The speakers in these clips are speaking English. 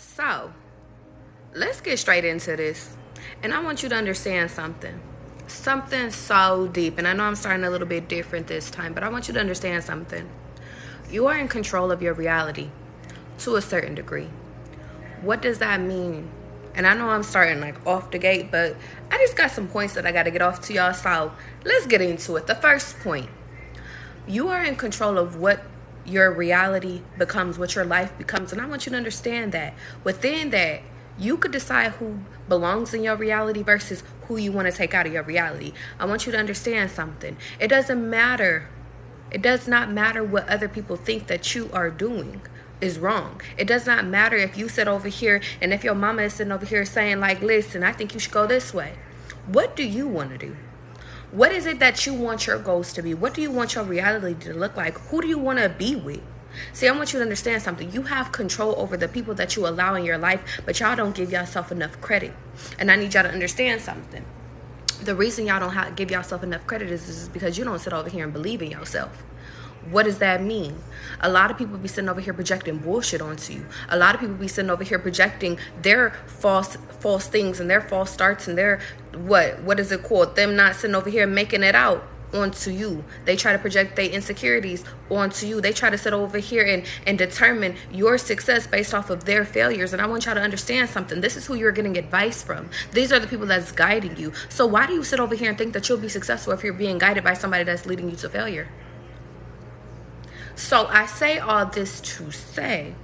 So, let's get straight into this. And I want you to understand something. Something so deep. And I know I'm starting a little bit different this time, but I want you to understand something. You are in control of your reality to a certain degree. What does that mean? And I know I'm starting like off the gate, but I just got some points that I got to get off to y'all. So let's get into it. The first point. You are in control of what your reality becomes, what your life becomes. And I want you to understand that within that, you could decide who belongs in your reality versus who you want to take out of your reality. I want you to understand something. It doesn't matter. It does not matter what other people think that you are doing is wrong. It does not matter if you sit over here and if your mama is sitting over here saying like, listen, I think you should go this way. What do you want to do? What is it that you want your goals to be? What do you want your reality to look like? Who do you want to be with? See, I want you to understand something. You have control over the people that you allow in your life, but y'all don't give yourself enough credit. And I need y'all to understand something. The reason y'all don't give yourself enough credit is because you don't sit over here and believe in yourself. What does that mean? A lot of people be sitting over here projecting bullshit onto you. A lot of people be sitting over here projecting their false things and their false starts and their, what is it called? Them not sitting over here making it out onto you. They try to project their insecurities onto you. They try to sit over here and determine your success based off of their failures. And I want y'all to understand something. This is who you're getting advice from. These are the people that's guiding you. So why do you sit over here and think that you'll be successful if you're being guided by somebody that's leading you to failure? So I say all this to say,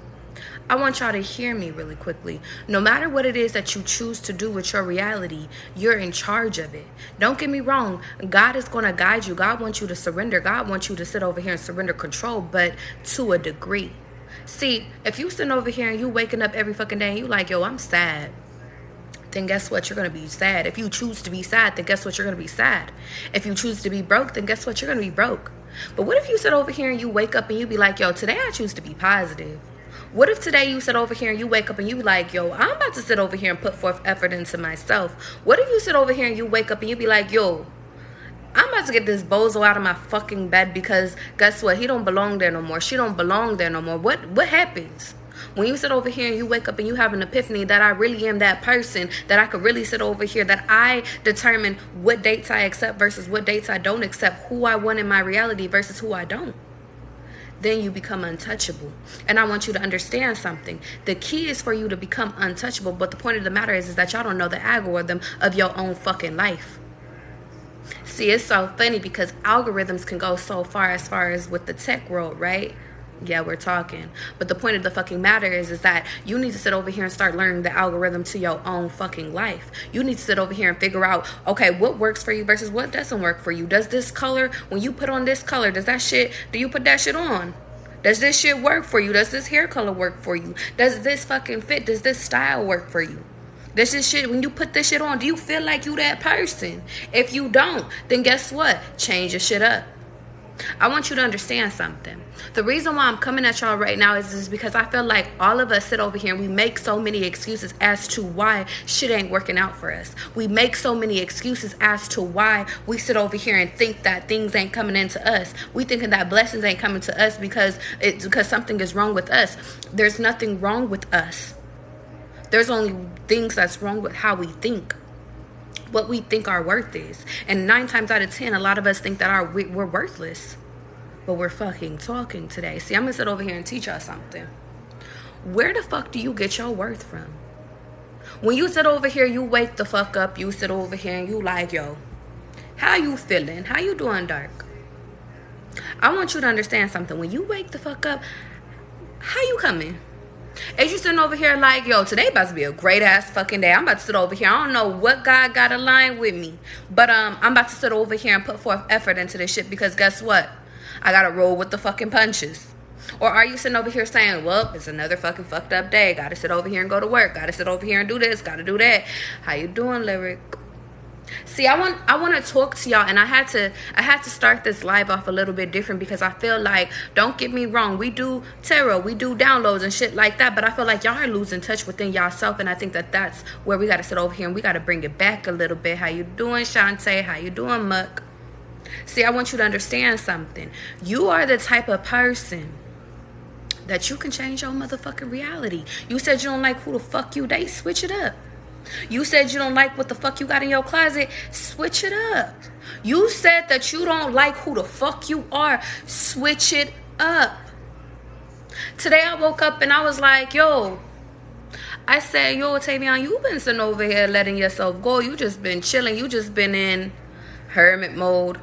I want y'all to hear me really quickly. No matter what it is that you choose to do with your reality, you're in charge of it. Don't get me wrong. God is going to guide you. God wants you to surrender. God wants you to sit over here and surrender control, but to a degree. See, if you sitting over here and you waking up every fucking day and you like, yo, I'm sad, then guess what? You're going to be sad. If you choose to be sad, then guess what? You're going to be sad. If you choose to be broke, then guess what? You're going to be broke. But what if you sit over here and you wake up and you be like, yo, today I choose to be positive? What if today you sit over here and you wake up and you be like, yo, I'm about to sit over here and put forth effort into myself? What if you sit over here and you wake up and you be like, yo, I'm about to get this bozo out of my fucking bed because guess what? He don't belong there no more. She don't belong there no more. What happens? When you sit over here and you wake up and you have an epiphany that I really am that person, that I could really sit over here, that I determine what dates I accept versus what dates I don't accept, who I want in my reality versus who I don't, then you become untouchable. And I want you to understand something. The key is for you to become untouchable, but the point of the matter is that y'all don't know the algorithm of your own fucking life. See, it's so funny because algorithms can go so far as with the tech world, right? Yeah, we're talking. But the point of the fucking matter is that you need to sit over here and start learning the algorithm to your own fucking life. You need to sit over here and figure out, okay, what works for you versus what doesn't work for you. Does this color, when you put on this color, do you put that shit on? Does this shit work for you? Does this hair color work for you? Does this fucking fit? Does this style work for you? Does this shit, when you put this shit on, do you feel like you that person? If you don't, then guess what? Change your shit up. I want you to understand something. The reason why I'm coming at y'all right now is because I feel like all of us sit over here and we make so many excuses as to why shit ain't working out for us. We make so many excuses as to why we sit over here and think that things ain't coming into us. We thinking that blessings ain't coming to us because something is wrong with us. There's nothing wrong with us. There's only things that's wrong with how we think. What we think our worth is. And 9 times out of 10, a lot of us think that we're worthless. But we're fucking talking today. See, I'm going to sit over here and teach y'all something. Where the fuck do you get your worth from? When you sit over here, you wake the fuck up. You sit over here and you like, yo, how you feeling? How you doing, dark? I want you to understand something. When you wake the fuck up, how you coming? As you sitting over here like, yo, today about to be a great ass fucking day. I'm about to sit over here. I don't know what God got aligned with me. But I'm about to sit over here and put forth effort into this shit because guess what? I got to roll with the fucking punches. Or are you sitting over here saying, well, it's another fucking fucked up day. Got to sit over here and go to work. Got to sit over here and do this. Got to do that. How you doing, Lyric? See, I want to talk to y'all, and I had to start this live off a little bit different because I feel like, don't get me wrong, we do tarot, we do downloads and shit like that, but I feel like y'all are losing touch within y'allself, and I think that that's where we got to sit over here and we got to bring it back a little bit. How you doing, Shantae? How you doing, Muck? See, I want you to understand something. You are the type of person that you can change your motherfucking reality. You said you don't like who the fuck you date, switch it up. You said you don't like what the fuck you got in your closet, switch it up. You said that you don't like who the fuck you are, switch it up. Today I woke up and I was like, I said, Tavion, you been sitting over here letting yourself go. You just been chilling. You just been in hermit mode.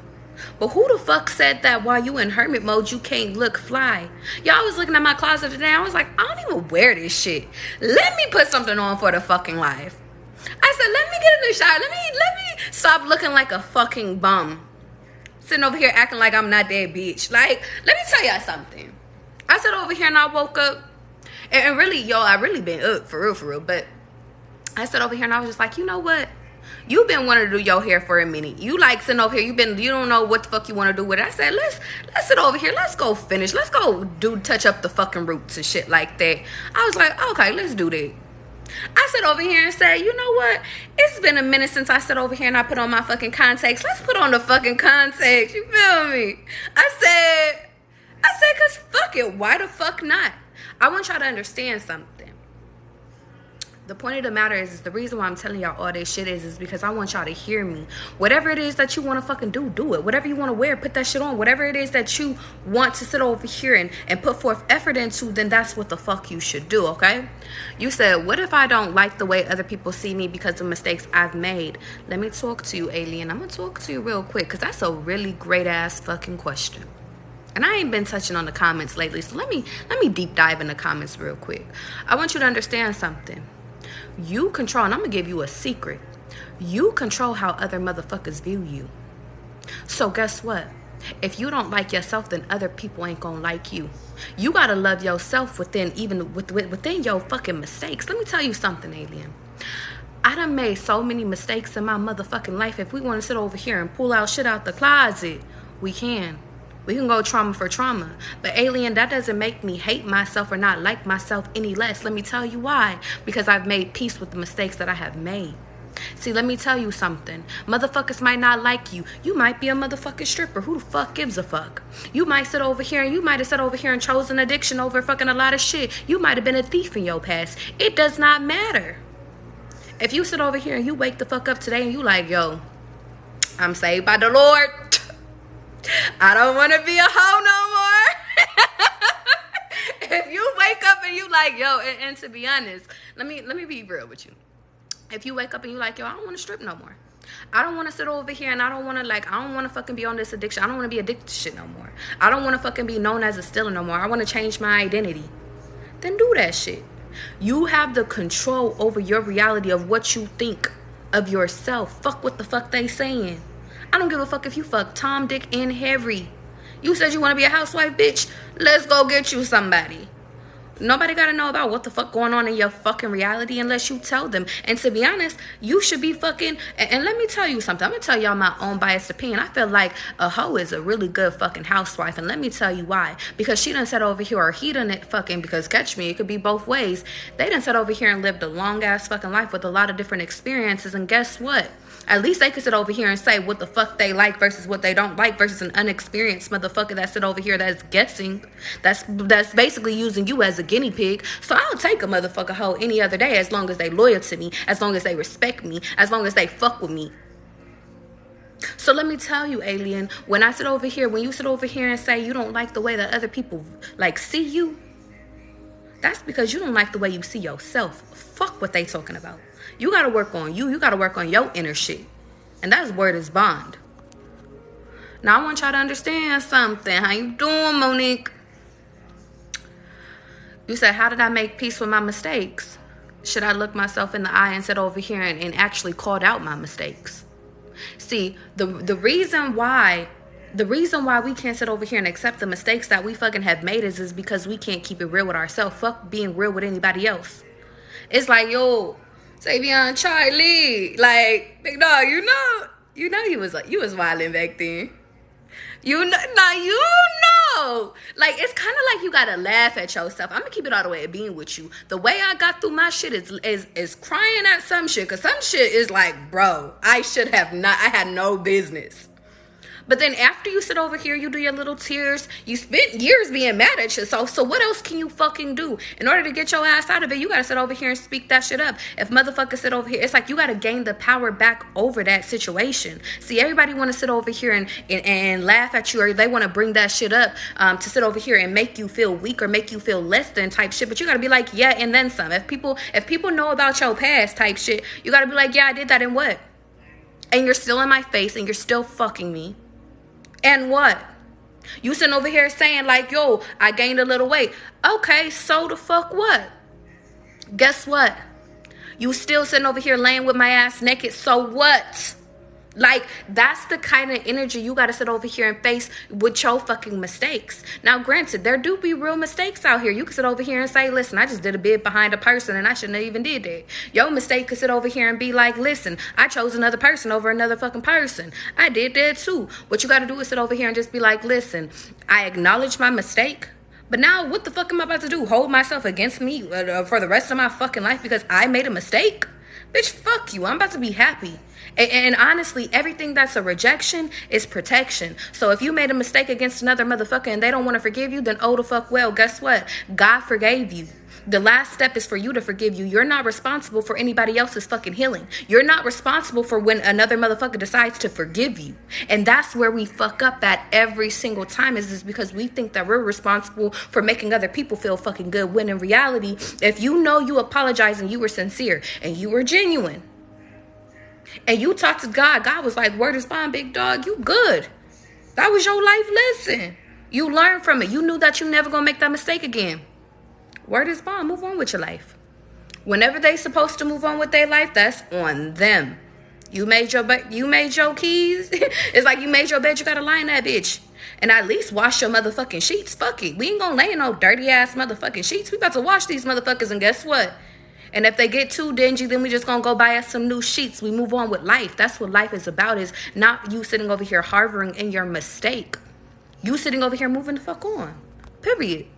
But who the fuck said that while you in hermit mode, you can't look fly? Y'all was looking at my closet today. I was like, I don't even wear this shit. Let me put something on for the fucking life. I said, let me get in the shower. Let me stop looking like a fucking bum. Sitting over here acting like I'm not that bitch. Like, let me tell y'all something. I sat over here and I woke up. And really, I really been up for real. But I sat over here and I was just like, you know what? You've been wanting to do your hair for a minute. You like sitting over here. You don't know what the fuck you want to do with it. I said, let's sit over here. Let's go finish. Let's go touch up the fucking roots and shit like that. I was like, okay, let's do that. I sit over here and say, you know what? It's been a minute since I sat over here and I put on my fucking contacts. Let's put on the fucking contacts. You feel me? I said, because fuck it. Why the fuck not? I want y'all to understand something. The point of the matter is the reason why I'm telling y'all all this shit is because I want y'all to hear me. Whatever it is that you want to fucking do it. Whatever you want to wear, put that shit on. Whatever it is that you want to sit over here and put forth effort into, then that's what the fuck you should do, okay? You said, what if I don't like the way other people see me because of mistakes I've made? Let me talk to you, alien. I'm going to talk to you real quick because that's a really great ass fucking question. And I ain't been touching on the comments lately, so let me deep dive in the comments real quick. I want you to understand something. You control, and I'm going to give you a secret. You control how other motherfuckers view you. So guess what? If you don't like yourself, then other people ain't going to like you. You got to love yourself within your fucking mistakes. Let me tell you something, alien. I done made so many mistakes in my motherfucking life. If we want to sit over here and pull out shit out the closet, we can. We can go trauma for trauma. But alien, that doesn't make me hate myself or not like myself any less. Let me tell you why. Because I've made peace with the mistakes that I have made. See, let me tell you something. Motherfuckers might not like you. You might be a motherfucking stripper. Who the fuck gives a fuck? You might sit over here and you might have sat over here and chosen addiction over fucking a lot of shit. You might have been a thief in your past. It does not matter. If you sit over here and you wake the fuck up today and you like, I'm saved by the Lord. I don't want to be a hoe no more. If you wake up and you like, and to be honest, let me be real with you. If you wake up and you like, I don't want to strip no more. I don't want to sit over here and I don't want to fucking be on this addiction. I don't want to be addicted to shit no more. I don't want to fucking be known as a stealer no more. I want to change my identity. Then do that shit. You have the control over your reality of what you think of yourself. Fuck what the fuck they saying. I don't give a fuck if you fuck Tom, Dick, and Harry. You said you want to be a housewife, bitch? Let's go get you somebody. Nobody got to know about what the fuck going on in your fucking reality unless you tell them. And to be honest, you should be fucking... And let me tell you something. I'm going to tell y'all my own biased opinion. I feel like a hoe is a really good fucking housewife. And let me tell you why. Because she done sat over here, or he done it fucking... Because catch me, it could be both ways. They done sat over here and lived a long-ass fucking life with a lot of different experiences. And guess what? At least they could sit over here and say what the fuck they like versus what they don't like versus an unexperienced motherfucker that sit over here that's guessing. That's basically using you as a guinea pig. So I'll take a motherfucker hoe any other day as long as they loyal to me, as long as they respect me, as long as they fuck with me. So let me tell you, alien, when you sit over here and say you don't like the way that other people see you, that's because you don't like the way you see yourself. Fuck what they talking about. You got to work on you. You got to work on your inner shit. And that's word is bond. Now, I want y'all to understand something. How you doing, Monique? You said, how did I make peace with my mistakes? Should I look myself in the eye and sit over here and actually called out my mistakes? See, the reason why we can't sit over here and accept the mistakes that we fucking have made is because we can't keep it real with ourselves. Fuck being real with anybody else. It's like, Savion, Charlie, big dog, you know you was wilding back then. It's kind of like you gotta laugh at yourself. I'm gonna keep it all the way at being with you. The way I got through my shit is crying at some shit, cause some shit is like, bro, I had no business. But then after you sit over here, you do your little tears. You spent years being mad at yourself. So what else can you fucking do? In order to get your ass out of it, you gotta sit over here and speak that shit up. If motherfuckers sit over here, it's like you gotta gain the power back over that situation. See, everybody wanna sit over here and laugh at you, or they wanna bring that shit up to sit over here and make you feel weak or make you feel less than type shit. But you gotta be like, yeah, and then some. If people know about your past type shit, you gotta be like, yeah, I did that, and what? And you're still in my face and you're still fucking me. And what? You sitting over here saying like, yo, I gained a little weight. Okay, so the fuck what? Guess what? You still sitting over here laying with my ass naked. So what? Like, that's the kind of energy you got to sit over here and face with your fucking mistakes. Now, granted, there do be real mistakes out here. You can sit over here and say, listen, I just did a bid behind a person and I shouldn't have even did that. Your mistake could sit over here and be like, listen, I chose another person over another fucking person. I did that too. What you got to do is sit over here and just be like, listen, I acknowledge my mistake. But now what the fuck am I about to do? Hold myself against me for the rest of my fucking life because I made a mistake? Bitch, fuck you. I'm about to be happy. And honestly, everything that's a rejection is protection. So if you made a mistake against another motherfucker and they don't want to forgive you, then oh the fuck well, guess what? God forgave you. The last step is for you to forgive you. You're not responsible for anybody else's fucking healing. You're not responsible for when another motherfucker decides to forgive you. And that's where we fuck up at every single time is because we think that we're responsible for making other people feel fucking good. When in reality, if you know you apologize and you were sincere and you were genuine, and you talked to God, God was like, word is bond, big dog, you good. That was your life lesson. You learned from it. You knew that you never gonna make that mistake again. Word is bond, move on with your life. Whenever they supposed to move on with their life, that's on them. You made your keys. It's like you made your bed, you gotta lie in that bitch. And at least wash your motherfucking sheets. Fuck it. We ain't gonna lay in no dirty ass motherfucking sheets. We about to wash these motherfuckers, and guess what? And if they get too dingy, then we just gonna go buy us some new sheets. We move on with life. That's what life is about, is not you sitting over here harboring in your mistake. You sitting over here moving the fuck on. Period.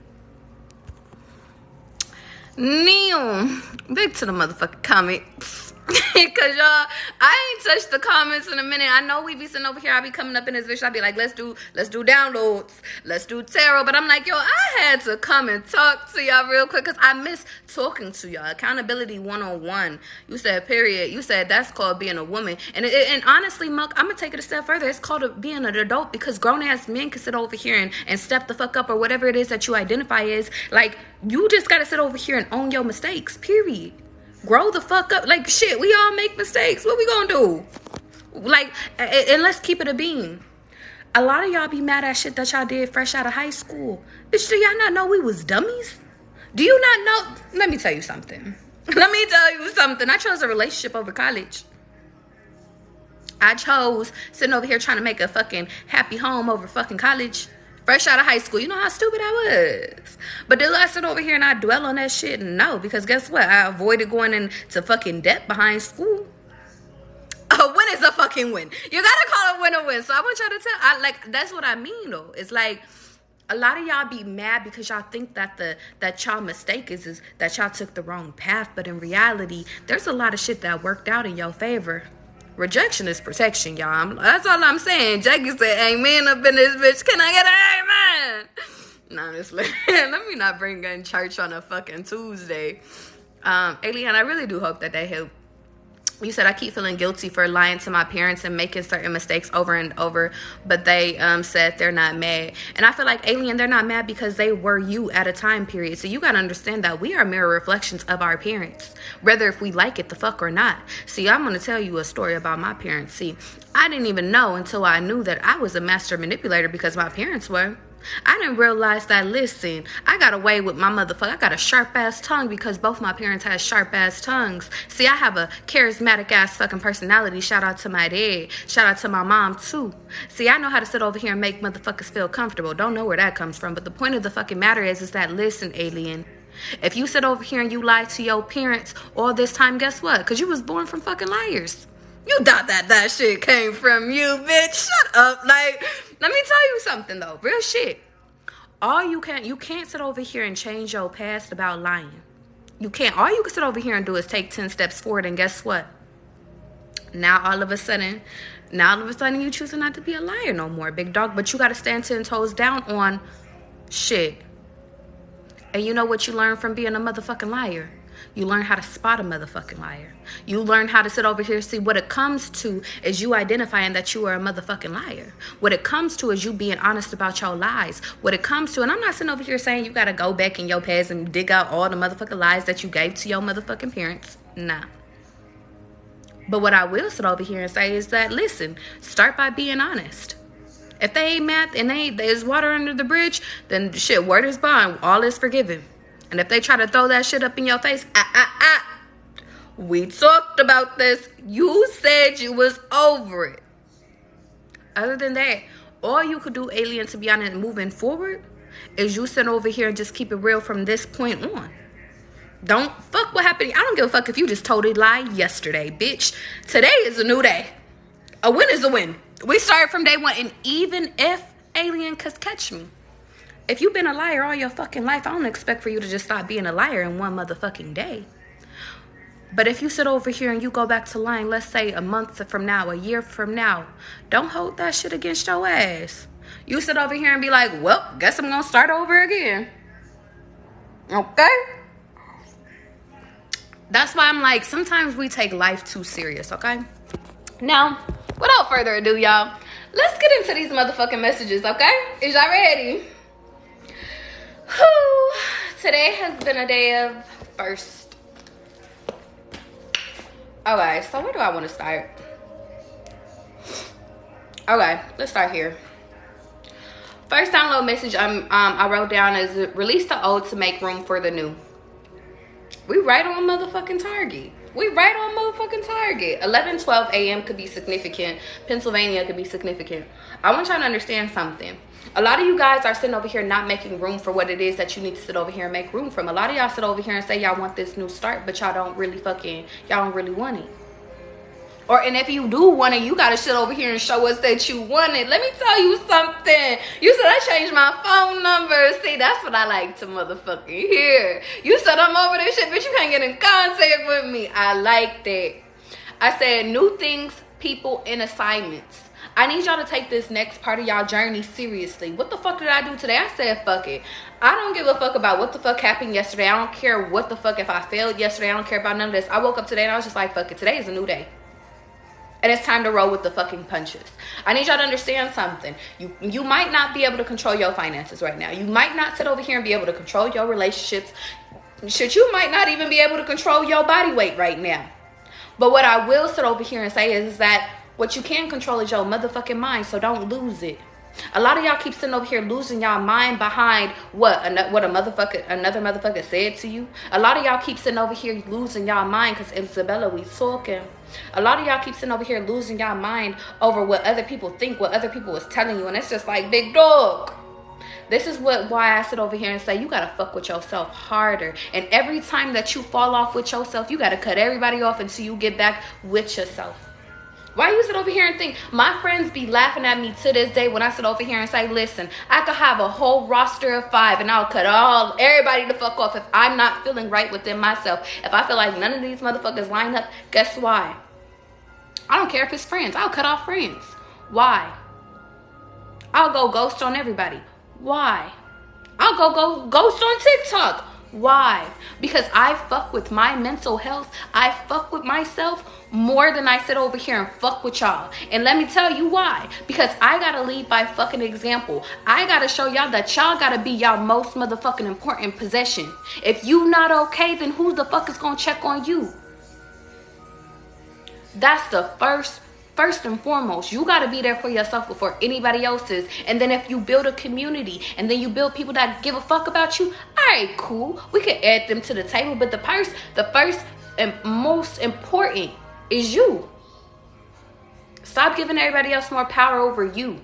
Neil, back to the motherfucking comments. Because y'all, I ain't touched the comments in a minute. I know we be sitting over here. I be coming up in this bitch. I be like, let's do downloads. Let's do tarot. But I'm like, yo, I had to come and talk to y'all real quick because I miss talking to y'all. Accountability 101. You said period. You said that's called being a woman. And honestly, Muck, I'm going to take it a step further. It's called being an adult, because grown-ass men can sit over here and step the fuck up, or whatever it is that you identify as. Like, you just got to sit over here and own your mistakes, period. Grow the fuck up. Like, shit, we all make mistakes. What we gonna do? Like, and let's keep it a bean. A lot of y'all be mad at shit that y'all did fresh out of high school. Bitch, do y'all not know we was dummies? Do you not know? Let me tell you something. I chose a relationship over college. I chose sitting over here trying to make a fucking happy home over fucking college. Fresh out of high school. You know how stupid I was. But did I sit over here and I dwell on that shit? No, because guess what? I avoided going into fucking debt behind school. A win is a fucking win. You gotta call a win a win. So I want y'all to tell, that's what I mean though. It's like, a lot of y'all be mad because y'all think that y'all mistake is that y'all took the wrong path. But in reality, there's a lot of shit that worked out in your favor. Rejection is protection, y'all. That's all I'm saying. Jackie said, amen up in this bitch. Can I get an amen? No, honestly. Let me not bring in church on a fucking Tuesday. Alien, I really do hope that they help. You said, I keep feeling guilty for lying to my parents and making certain mistakes over and over, but they said they're not mad. And I feel like, Alien, they're not mad because they were you at a time period. So you got to understand that we are mirror reflections of our parents, whether if we like it the fuck or not. See, I'm going to tell you a story about my parents. See, I didn't even know until I knew that I was a master manipulator because my parents were. I didn't realize that, listen, I got away with my motherfucker. I got a sharp-ass tongue because both my parents had sharp-ass tongues. See, I have a charismatic-ass fucking personality. Shout out to my dad. Shout out to my mom, too. See, I know how to sit over here and make motherfuckers feel comfortable. Don't know where that comes from. But the point of the fucking matter is that, listen, Alien, if you sit over here and you lie to your parents all this time, guess what? Because you was born from fucking liars. You thought that shit came from you, bitch. Shut up. Like, let me tell you something, though. Real shit. You can't sit over here and change your past about lying. You can't. All you can sit over here and do is take 10 steps forward, and guess what? Now, all of a sudden, Now all of a sudden you choosing not to be a liar no more, big dog. But you got to stand 10 toes down on shit. And you know what you learn from being a motherfucking liar? You learn how to spot a motherfucking liar. You learn how to sit over here. See, what it comes to is you identifying that you are a motherfucking liar. What it comes to is you being honest about your lies. What it comes to, and I'm not sitting over here saying you got to go back in your past and dig out all the motherfucking lies that you gave to your motherfucking parents. Nah. But what I will sit over here and say is that, listen, start by being honest. If they ain't mad and there's water under the bridge, then shit, word is bond, all is forgiven. And if they try to throw that shit up in your face, we talked about this. You said you was over it. Other than that, all you could do, alien, to be honest, moving forward, is you sit over here and just keep it real from this point on. Don't fuck what happened. I don't give a fuck if you just totally lied yesterday, bitch. Today is a new day. A win is a win. We started from day one. And even if alien could catch me, if you've been a liar all your fucking life, I don't expect for you to just stop being a liar in one motherfucking day. But if you sit over here and you go back to lying, let's say a month from now, a year from now, don't hold that shit against your ass. You sit over here and be like, well, guess I'm going to start over again. Okay? That's why I'm like, sometimes we take life too serious, okay? Now, without further ado, y'all, let's get into these motherfucking messages, okay? Is y'all ready? Whew. Today has been a day of first. Okay, so where do I want to start? Okay, let's start here. First download message I wrote down is release the old to make room for the new. We right on motherfucking target. We right on motherfucking target. 11:12 a.m. could be significant. Pennsylvania could be significant. I want y'all to understand something. A lot of you guys are sitting over here not making room for what it is that you need to sit over here and make room from. A lot of y'all sit over here and say y'all want this new start, but y'all don't really want it. And if you do want it, you gotta sit over here and show us that you want it. Let me tell you something. You said I changed my phone number. See, that's what I like to motherfucking hear. You said I'm over this shit, but you can't get in contact with me. I like that. I said new things, people, and assignments. I need y'all to take this next part of y'all journey seriously. What the fuck did I do today? I said fuck it. I don't give a fuck about what the fuck happened yesterday. I don't care what the fuck if I failed yesterday. I don't care about none of this. I woke up today and I was just like, fuck it. Today is a new day. And it's time to roll with the fucking punches. I need y'all to understand something. You might not be able to control your finances right now. You might not sit over here and be able to control your relationships. Shit, you might not even be able to control your body weight right now. But what I will sit over here and say is that what you can control is your motherfucking mind, so don't lose it. A lot of y'all keep sitting over here losing y'all mind behind what another motherfucker said to you. A lot of y'all keep sitting over here losing y'all mind because Isabella, we talking. A lot of y'all keep sitting over here losing y'all mind over what other people think, what other people is telling you, and it's just like, big dog. This is why I sit over here and say you gotta fuck with yourself harder. And every time that you fall off with yourself, you gotta cut everybody off until you get back with yourself. Why you sit over here and think? My friends be laughing at me to this day when I sit over here and say, listen, I could have a whole roster of 5 and I'll cut everybody the fuck off if I'm not feeling right within myself. If I feel like none of these motherfuckers line up, guess why? I don't care if it's friends. I'll cut off friends. Why? I'll go ghost on everybody. Why? I'll go ghost on TikTok. Why? Because I fuck with my mental health. I fuck with myself more than I sit over here and fuck with y'all. And let me tell you why. Because I gotta lead by fucking example. I gotta show y'all that y'all gotta be y'all most motherfucking important possession. If you not okay, then who the fuck is gonna check on you? That's the first and foremost. You got to be there for yourself before anybody else is. And then if you build a community and then you build people that give a fuck about you, all right, cool. We can add them to the table. But the first and most important is you. Stop giving everybody else more power over you.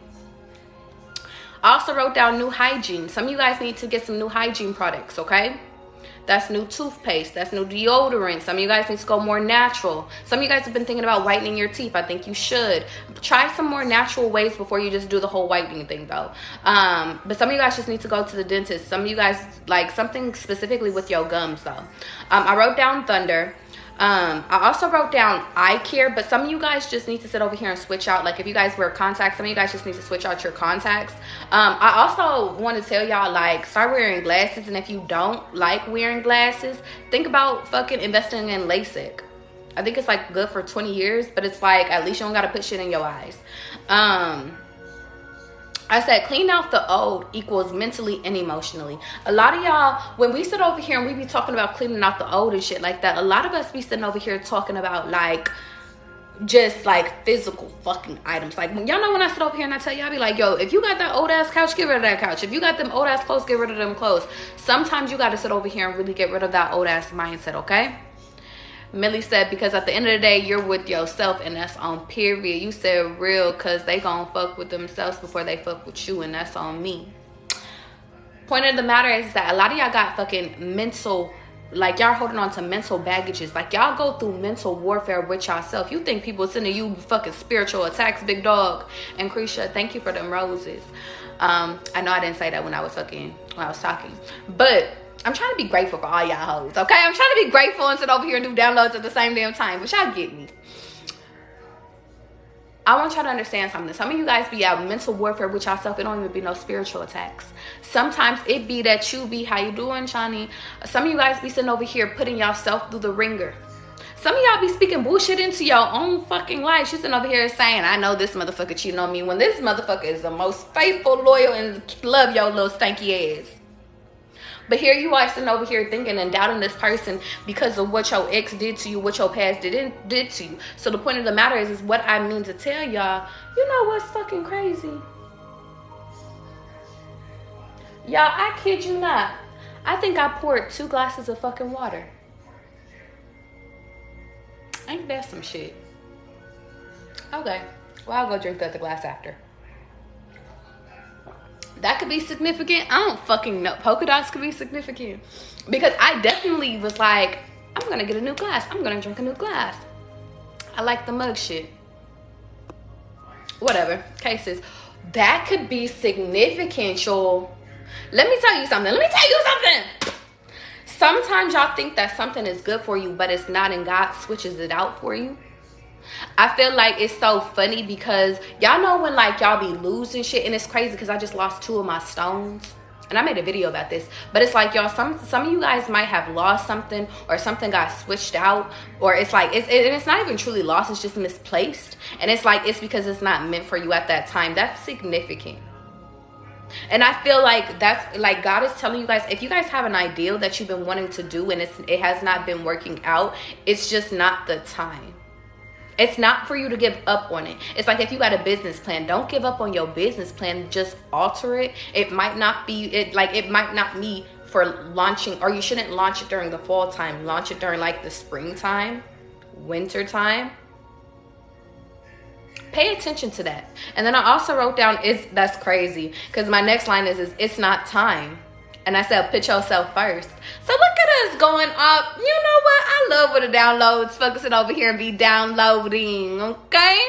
I also wrote down new hygiene. Some of you guys need to get some new hygiene products, okay? That's new toothpaste. That's new deodorant. Some of you guys need to go more natural. Some of you guys have been thinking about whitening your teeth. I think you should. Try some more natural ways before you just do the whole whitening thing, though. But some of you guys just need to go to the dentist. Some of you guys like something specifically with your gums, though. I wrote down thunder. I also wrote down eye care, but some of you guys just need to sit over here and switch out. Like if you guys wear contacts, some of you guys just need to switch out your contacts. I also want to tell y'all, like, start wearing glasses. And if you don't like wearing glasses, think about fucking investing in LASIK. I think it's like good for 20 years, but it's like at least you don't gotta put shit in your eyes. I said clean out the old equals mentally and emotionally. A lot of y'all, when we sit over here and we be talking about cleaning out the old and shit like that, a lot of us be sitting over here talking about like just like physical fucking items. Like y'all know when I sit over here and I tell y'all, I be like, yo, if you got that old ass couch, get rid of that couch. If you got them old ass clothes, get rid of them clothes. Sometimes you gotta sit over here and really get rid of that old ass mindset, okay? Millie said, because at the end of the day, you're with yourself, and that's on period. You said real, because they gonna fuck with themselves before they fuck with you, and that's on me. Point of the matter is that a lot of y'all got fucking mental, like y'all holding on to mental baggages. Like y'all go through mental warfare with y'allself. You think people sending you fucking spiritual attacks, big dog. And Krisha, thank you for them roses. I know I didn't say that when I was talking, but I'm trying to be grateful for all y'all hoes, okay? I'm trying to be grateful and sit over here and do downloads at the same damn time, but y'all get me. I want y'all to understand something. Some of you guys be out mental warfare with yourself. It don't even be no spiritual attacks. Sometimes it be that you be, how you doing, Shani? Some of you guys be sitting over here putting yourself through the ringer. Some of y'all be speaking bullshit into your own fucking life. She's sitting over here saying, I know this motherfucker cheating on me, when this motherfucker is the most faithful, loyal, and love your little stanky ass. But here you are sitting over here thinking and doubting this person because of what your ex did to you, what your past did to you. So the point of the matter is what I mean to tell y'all, you know what's fucking crazy? Y'all, I kid you not. I think I poured 2 glasses of fucking water. Ain't that some shit? Okay, well, I'll go drink the other glass after. That could be significant. I don't fucking know. Polka dots could be significant. Because I definitely was like, I'm going to get a new glass. I'm going to drink a new glass. I like the mug shit. Whatever. Cases. That could be significant, y'all. Let me tell you something. Sometimes y'all think that something is good for you, but it's not, and God switches it out for you. I feel like it's so funny because y'all know when like y'all be losing shit, and it's crazy because I just lost 2 of my stones, and I made a video about this, but it's like y'all, some of you guys might have lost something, or something got switched out, or it's like it's not even truly lost, it's just misplaced, and it's like it's because it's not meant for you at that time. That's significant. And I feel like that's like God is telling you guys, if you guys have an ideal that you've been wanting to do and it has not been working out, it's just not the time. It's not for you to give up on it. It's like if you got a business plan, don't give up on your business plan. Just alter it. It might not be it might not be for launching, or you shouldn't launch it during the fall time. Launch it during like the springtime, winter time. Pay attention to that. And then I also wrote down, that's crazy, because my next line is it's not time. And I said, put yourself first. So look at us going up. You know what? I love when the downloads focusing over here and be downloading. Okay.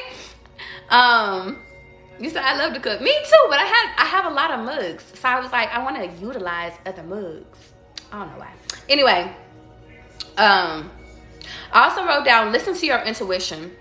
You said I love to cook. Me too, but I have a lot of mugs. So I was like, I want to utilize other mugs. I don't know why. Anyway, I also wrote down, listen to your intuition.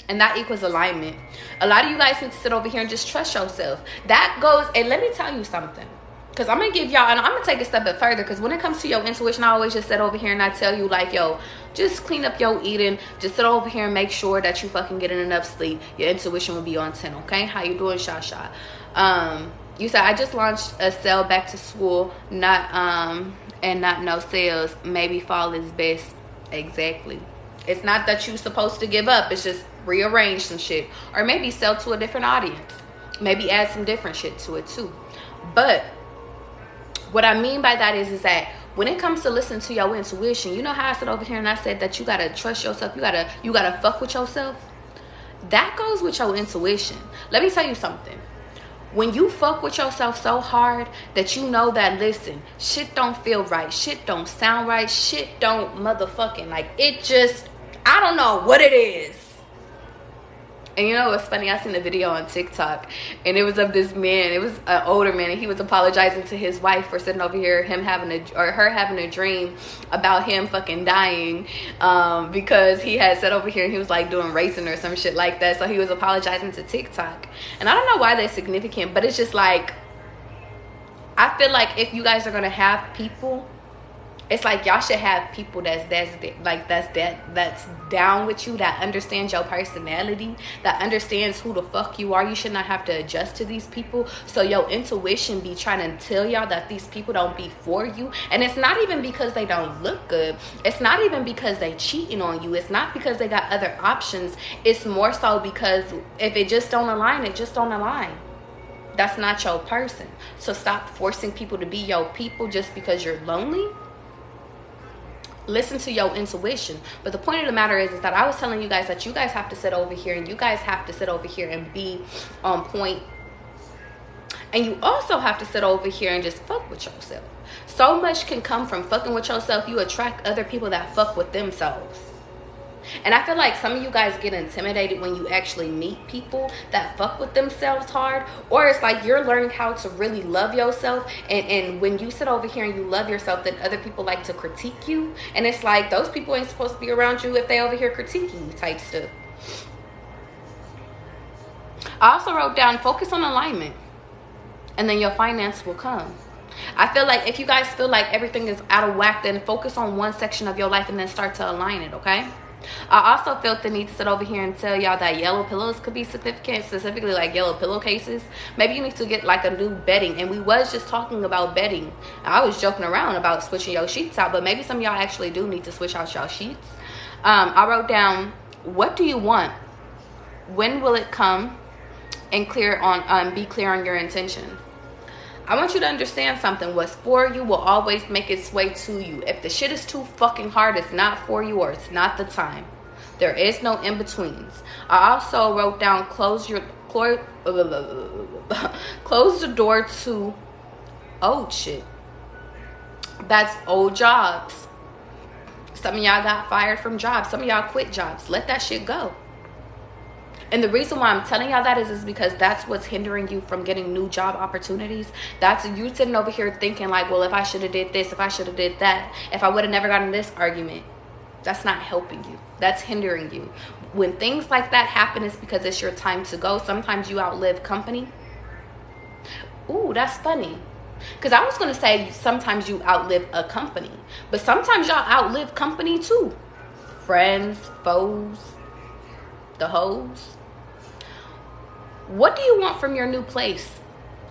And that equals alignment. A lot of you guys need to sit over here and just trust yourself. That goes, and let me tell you something. Because I'm going to give y'all, and I'm going to take it a step bit further. Because when it comes to your intuition, I always just sit over here and I tell you like, yo, just clean up your eating. Just sit over here and make sure that you fucking getting enough sleep. Your intuition will be on 10, okay? How you doing, Shasha? You said, I just launched a sale back to school. Not no sales. Maybe fall is best. Exactly. It's not that you're supposed to give up. It's just rearrange some shit. Or maybe sell to a different audience. Maybe add some different shit to it too. But what I mean by that is that when it comes to listening to your intuition, you know how I sit over here and I said that you gotta trust yourself, you gotta fuck with yourself. That goes with your intuition. Let me tell you something. When you fuck with yourself so hard that you know that, listen, shit don't feel right, shit don't sound right, shit don't motherfucking, like, it just, I don't know what it is. And you know what's funny? I seen a video on TikTok, and it was of this man. It was an older man, and he was apologizing to his wife for sitting over here, her having a dream about him fucking dying, because he had sat over here and he was like doing racing or some shit like that. So he was apologizing to TikTok, and I don't know why that's significant, but it's just like, I feel like if you guys are gonna have people, it's like y'all should have people that's down with you, that understands your personality, that understands who the fuck you are. You should not have to adjust to these people. So your intuition be trying to tell y'all that these people don't be for you. And it's not even because they don't look good. It's not even because they cheating on you. It's not because they got other options. It's more so because if it just don't align, it just don't align. That's not your person. So stop forcing people to be your people just because you're lonely. Listen to your intuition. But the point of the matter is that I was telling you guys that you guys have to sit over here, and you guys have to sit over here and be on point. And you also have to sit over here and just fuck with yourself. So much can come from fucking with yourself. You attract other people that fuck with themselves. And I feel like some of you guys get intimidated when you actually meet people that fuck with themselves hard. Or it's like you're learning how to really love yourself. And when you sit over here and you love yourself, then other people like to critique you. And it's like those people ain't supposed to be around you if they over here critiquing you type stuff. I also wrote down, focus on alignment, and then your finance will come. I feel like if you guys feel like everything is out of whack, then focus on one section of your life and then start to align it, okay? I also felt the need to sit over here and tell y'all that yellow pillows could be significant, specifically like yellow pillowcases. Maybe you need to get like a new bedding. And we was just talking about bedding. I was joking around about switching your sheets out, but maybe some of y'all actually do need to switch out your sheets. I wrote down, what do you want? When will it come? And be clear on your intention. I want you to understand something. What's for you will always make its way to you. If the shit is too fucking hard, it's not for you, or it's not the time. There is no in-betweens. I also wrote down, close the door to old shit. That's old jobs. Some of y'all got fired from jobs. Some of y'all quit jobs. Let that shit go. And the reason why I'm telling y'all that is because that's what's hindering you from getting new job opportunities. That's you sitting over here thinking like, well, if I should have did this, if I should have did that, if I would have never gotten this argument. That's not helping you. That's hindering you. When things like that happen, it's because it's your time to go. Sometimes you outlive company. Ooh, that's funny. Because I was going to say sometimes you outlive a company. But sometimes y'all outlive company too. Friends, foes, the hoes. What do you want from your new place?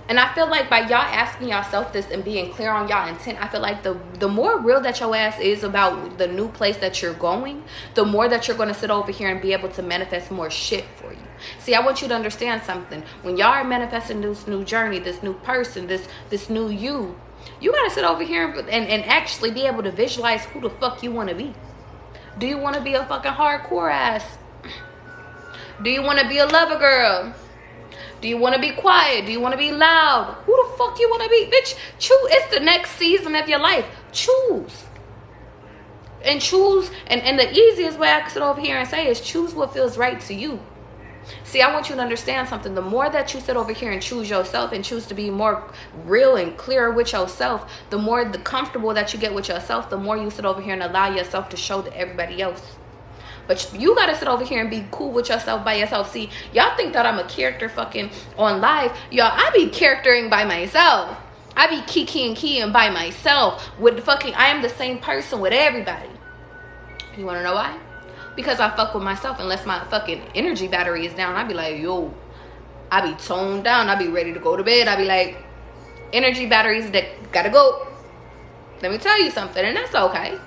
And I feel like by y'all asking yourself this and being clear on y'all intent, I feel like the more real that your ass is about the new place that you're going, the more that you're going to sit over here and be able to manifest more shit for you. See, I want you to understand something. When y'all are manifesting this new journey, this new person, this new you got to sit over here and actually be able to visualize who the fuck you want to be. Do you want to be a fucking hardcore ass? Do you want to be a lover girl? Do you want to be quiet? Do you want to be loud? Who the fuck you want to be? Bitch, choose. It's the next season of your life. Choose. And choose. And the easiest way I can sit over here and say is choose what feels right to you. See, I want you to understand something. The more that you sit over here and choose yourself and choose to be more real and clear with yourself, the more the comfortable that you get with yourself, the more you sit over here and allow yourself to show to everybody else. But you gotta sit over here and be cool with yourself by yourself. See, y'all think that I'm a character fucking on live. Y'all, I be charactering by myself. I be keying by myself. With the fucking, I am the same person with everybody. You wanna know why? Because I fuck with myself. Unless my fucking energy battery is down, I be like, yo, I be toned down. I be ready to go to bed. I be like, energy batteries that gotta go. Let me tell you something, and that's okay.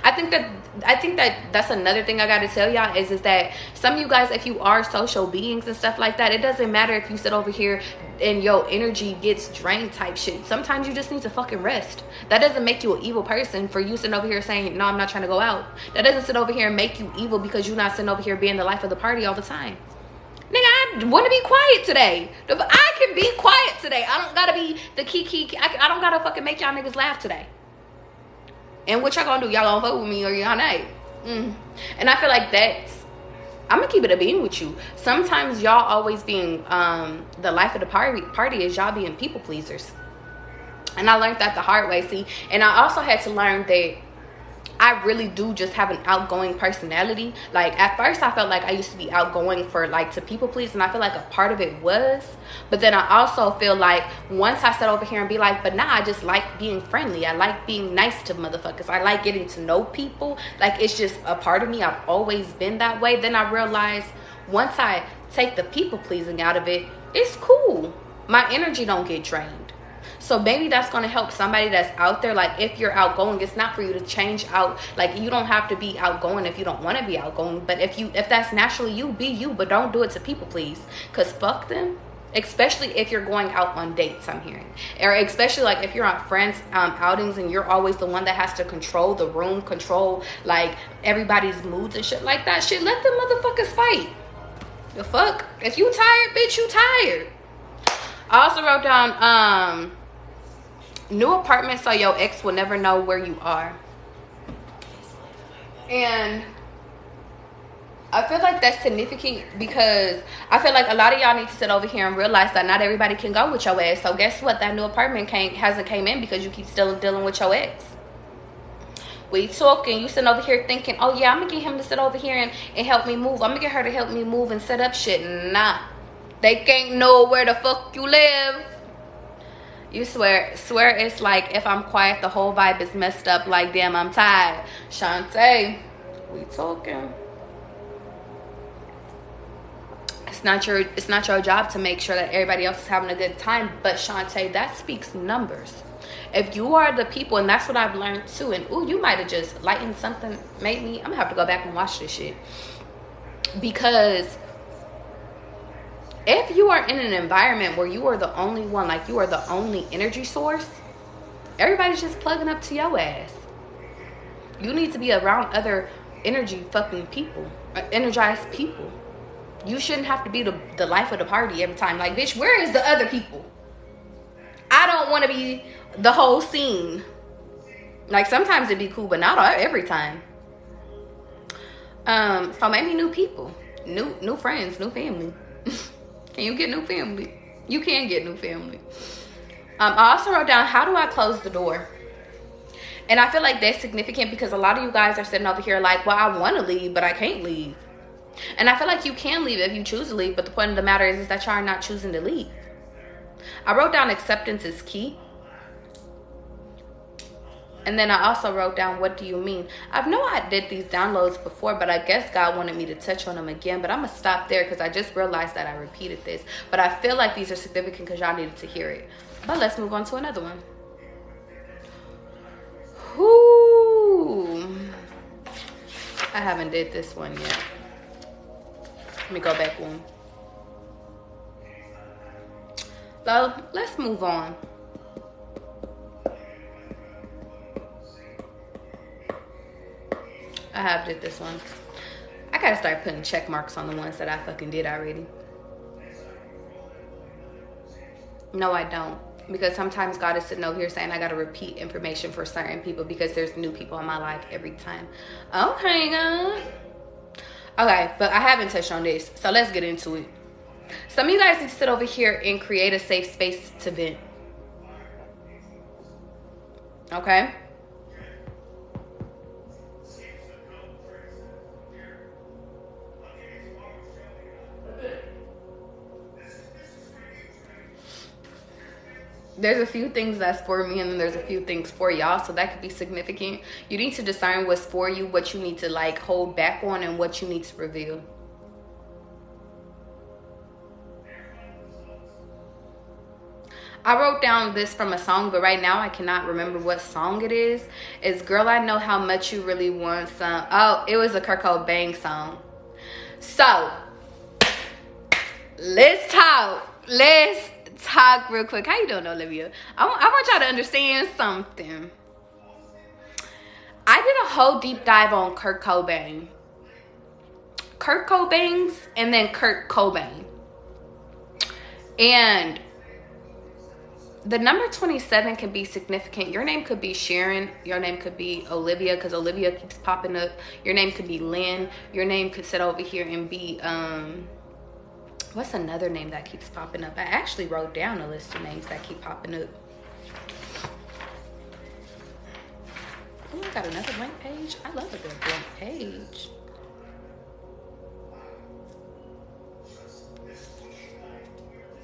I think that that's another thing I gotta tell y'all is that some of you guys, if you are social beings and stuff like that, it doesn't matter if you sit over here and your energy gets drained type shit. Sometimes you just need to fucking rest. That doesn't make you an evil person for you sitting over here saying, no, I'm not trying to go out. That doesn't sit over here and make you evil because you're not sitting over here being the life of the party all the time. Nigga, I want to be quiet today. I can be quiet today. I don't gotta be the key. I don't gotta fucking make y'all niggas laugh today. And what y'all gonna do? Y'all gonna vote with me or y'all not? And I feel like I'm gonna keep it a being with you. Sometimes y'all always being the life of the party is y'all being people pleasers. And I learned that the hard way. See, and I also had to learn that I really do just have an outgoing personality. Like, at first I felt like I used to be outgoing for like to people please, and I feel like a part of it was, but then I also feel like once I sit over here and be like, but nah, I just like being friendly, I like being nice to motherfuckers, I like getting to know people, like it's just a part of me, I've always been that way. Then I realized once I take the people pleasing out of it, it's cool, my energy don't get drained. So maybe that's going to help somebody that's out there. Like, if you're outgoing, it's not for you to change out. Like, you don't have to be outgoing if you don't want to be outgoing. But if that's naturally you, be you. But don't do it to people please. Because fuck them. Especially if you're going out on dates, I'm hearing. Or especially, like, if you're on friends outings and you're always the one that has to control the room, control, like, everybody's moods and shit like that. Shit, let them motherfuckers fight. The fuck? If you tired, bitch, you tired. I also wrote down, new apartment so your ex will never know where you are. And I feel like that's significant because I feel like a lot of y'all need to sit over here and realize that not everybody can go with your ass. So guess what? That new apartment hasn't came in because you keep still dealing with your ex. We talking, you sitting over here thinking, oh yeah, I'm gonna get him to sit over here and help me move. I'm gonna get her to help me move and set up shit. Nah, they can't know where the fuck you live. You swear it's like if I'm quiet, the whole vibe is messed up. Like, damn, I'm tired. Shantae, we talking. It's not your job to make sure that everybody else is having a good time. But Shantae, that speaks numbers. If you are the people, and that's what I've learned too. And ooh, you might have just lightened something, made me. I'm gonna have to go back and watch this shit because if you are in an environment where you are the only one, like you are the only energy source, everybody's just plugging up to your ass. You need to be around other energy fucking people, energized people. You shouldn't have to be the life of the party every time. Like, bitch, where is the other people? I don't want to be the whole scene. Like, sometimes it'd be cool, but not every time. So maybe new people, new friends, new family. Can you get new family? You can get new family. I also wrote down, how do I close the door? And I feel like that's significant because a lot of you guys are sitting over here like, well, I want to leave, but I can't leave. And I feel like you can leave if you choose to leave, but the point of the matter is that y'all are not choosing to leave. I wrote down acceptance is key. And then I also wrote down, what do you mean? I know I did these downloads before, but I guess God wanted me to touch on them again. But I'm going to stop there because I just realized that I repeated this. But I feel like these are significant because y'all needed to hear it. But let's move on to another one. Whoo. I haven't did this one yet. Let me go back one. So let's move on. I have did this one. I gotta start putting check marks on the ones that I fucking did already. No, I don't. Because sometimes God is sitting over here saying I gotta repeat information for certain people because there's new people in my life every time. Okay, God. Okay, but I haven't touched on this, so let's get into it. Some of you guys need to sit over here and create a safe space to vent. Okay? There's a few things that's for me and then there's a few things for y'all, so that could be significant. You need to discern what's for you, what you need to like hold back on, and what you need to reveal. I wrote down this from a song, but right now I cannot remember what song it is. It's Girl, I Know How Much You Really Want Some. Oh, it was a Kurt Cobain song. So, let's talk. Let's talk real quick. How you doing, Olivia? I want y'all to understand something. I did a whole deep dive on Kurt Cobain. Kurt Cobain's and then Kurt Cobain. And The number 27 can be significant. Your name could be Sharon. Your name could be Olivia, because Olivia keeps popping up. Your name could be Lynn. Your name could sit over here and be, what's another name that keeps popping up? I actually wrote down a list of names that keep popping up. Oh, I got another blank page. I love a good blank page.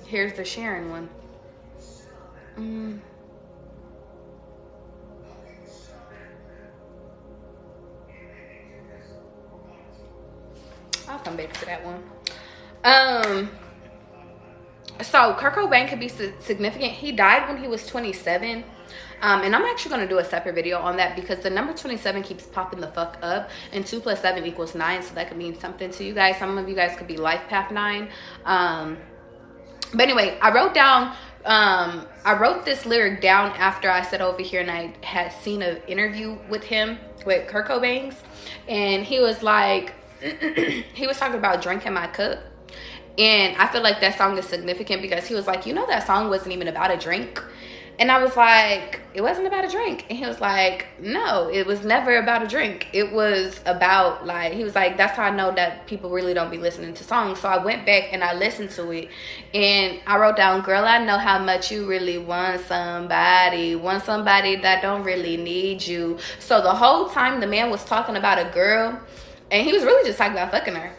Here's the Sharon one. I'll come back to that one. So Kurt Cobain could be significant. He died when he was 27. And I'm actually going to do a separate video on that, because the number 27 keeps popping the fuck up, and 2 + 7 = 9, so that could mean something to you guys. Some of you guys could be life path 9. But anyway, I wrote this lyric down after I sat over here and I had seen an interview with him, with Kurt Cobain's, and he was like, he was talking about drinking my cup. And I feel like that song is significant because he was like, you know, that song wasn't even about a drink. And I was like, it wasn't about a drink. And he was like, no, it was never about a drink. It was about, like, he was like, that's how I know that people really don't be listening to songs. So I went back and I listened to it. And I wrote down, girl, I know how much you really want somebody that don't really need you. So the whole time the man was talking about a girl, and he was really just talking about fucking her.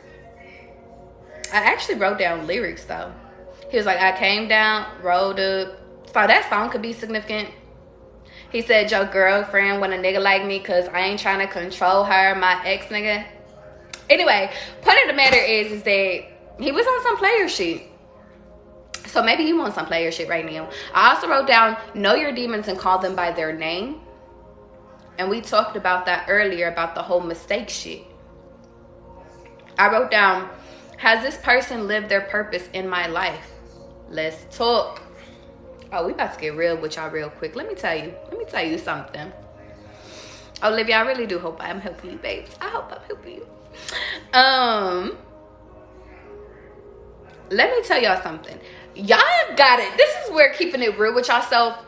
I actually wrote down lyrics, though. He was like, I came down, rolled up. So that song could be significant. He said, your girlfriend want a nigga like me because I ain't trying to control her, my ex nigga. Anyway, point of the matter is that he was on some player shit. So maybe you want some player shit right now. I also wrote down, know your demons and call them by their name. And we talked about that earlier, about the whole mistake shit. I wrote down, has this person lived their purpose in my life? Let's talk. Oh, we about to get real with y'all real quick. Let me tell you something. Olivia, I really do hope I'm helping you, babes. I hope I'm helping you. Let me tell y'all something. Y'all got it. This is where keeping it real with yourself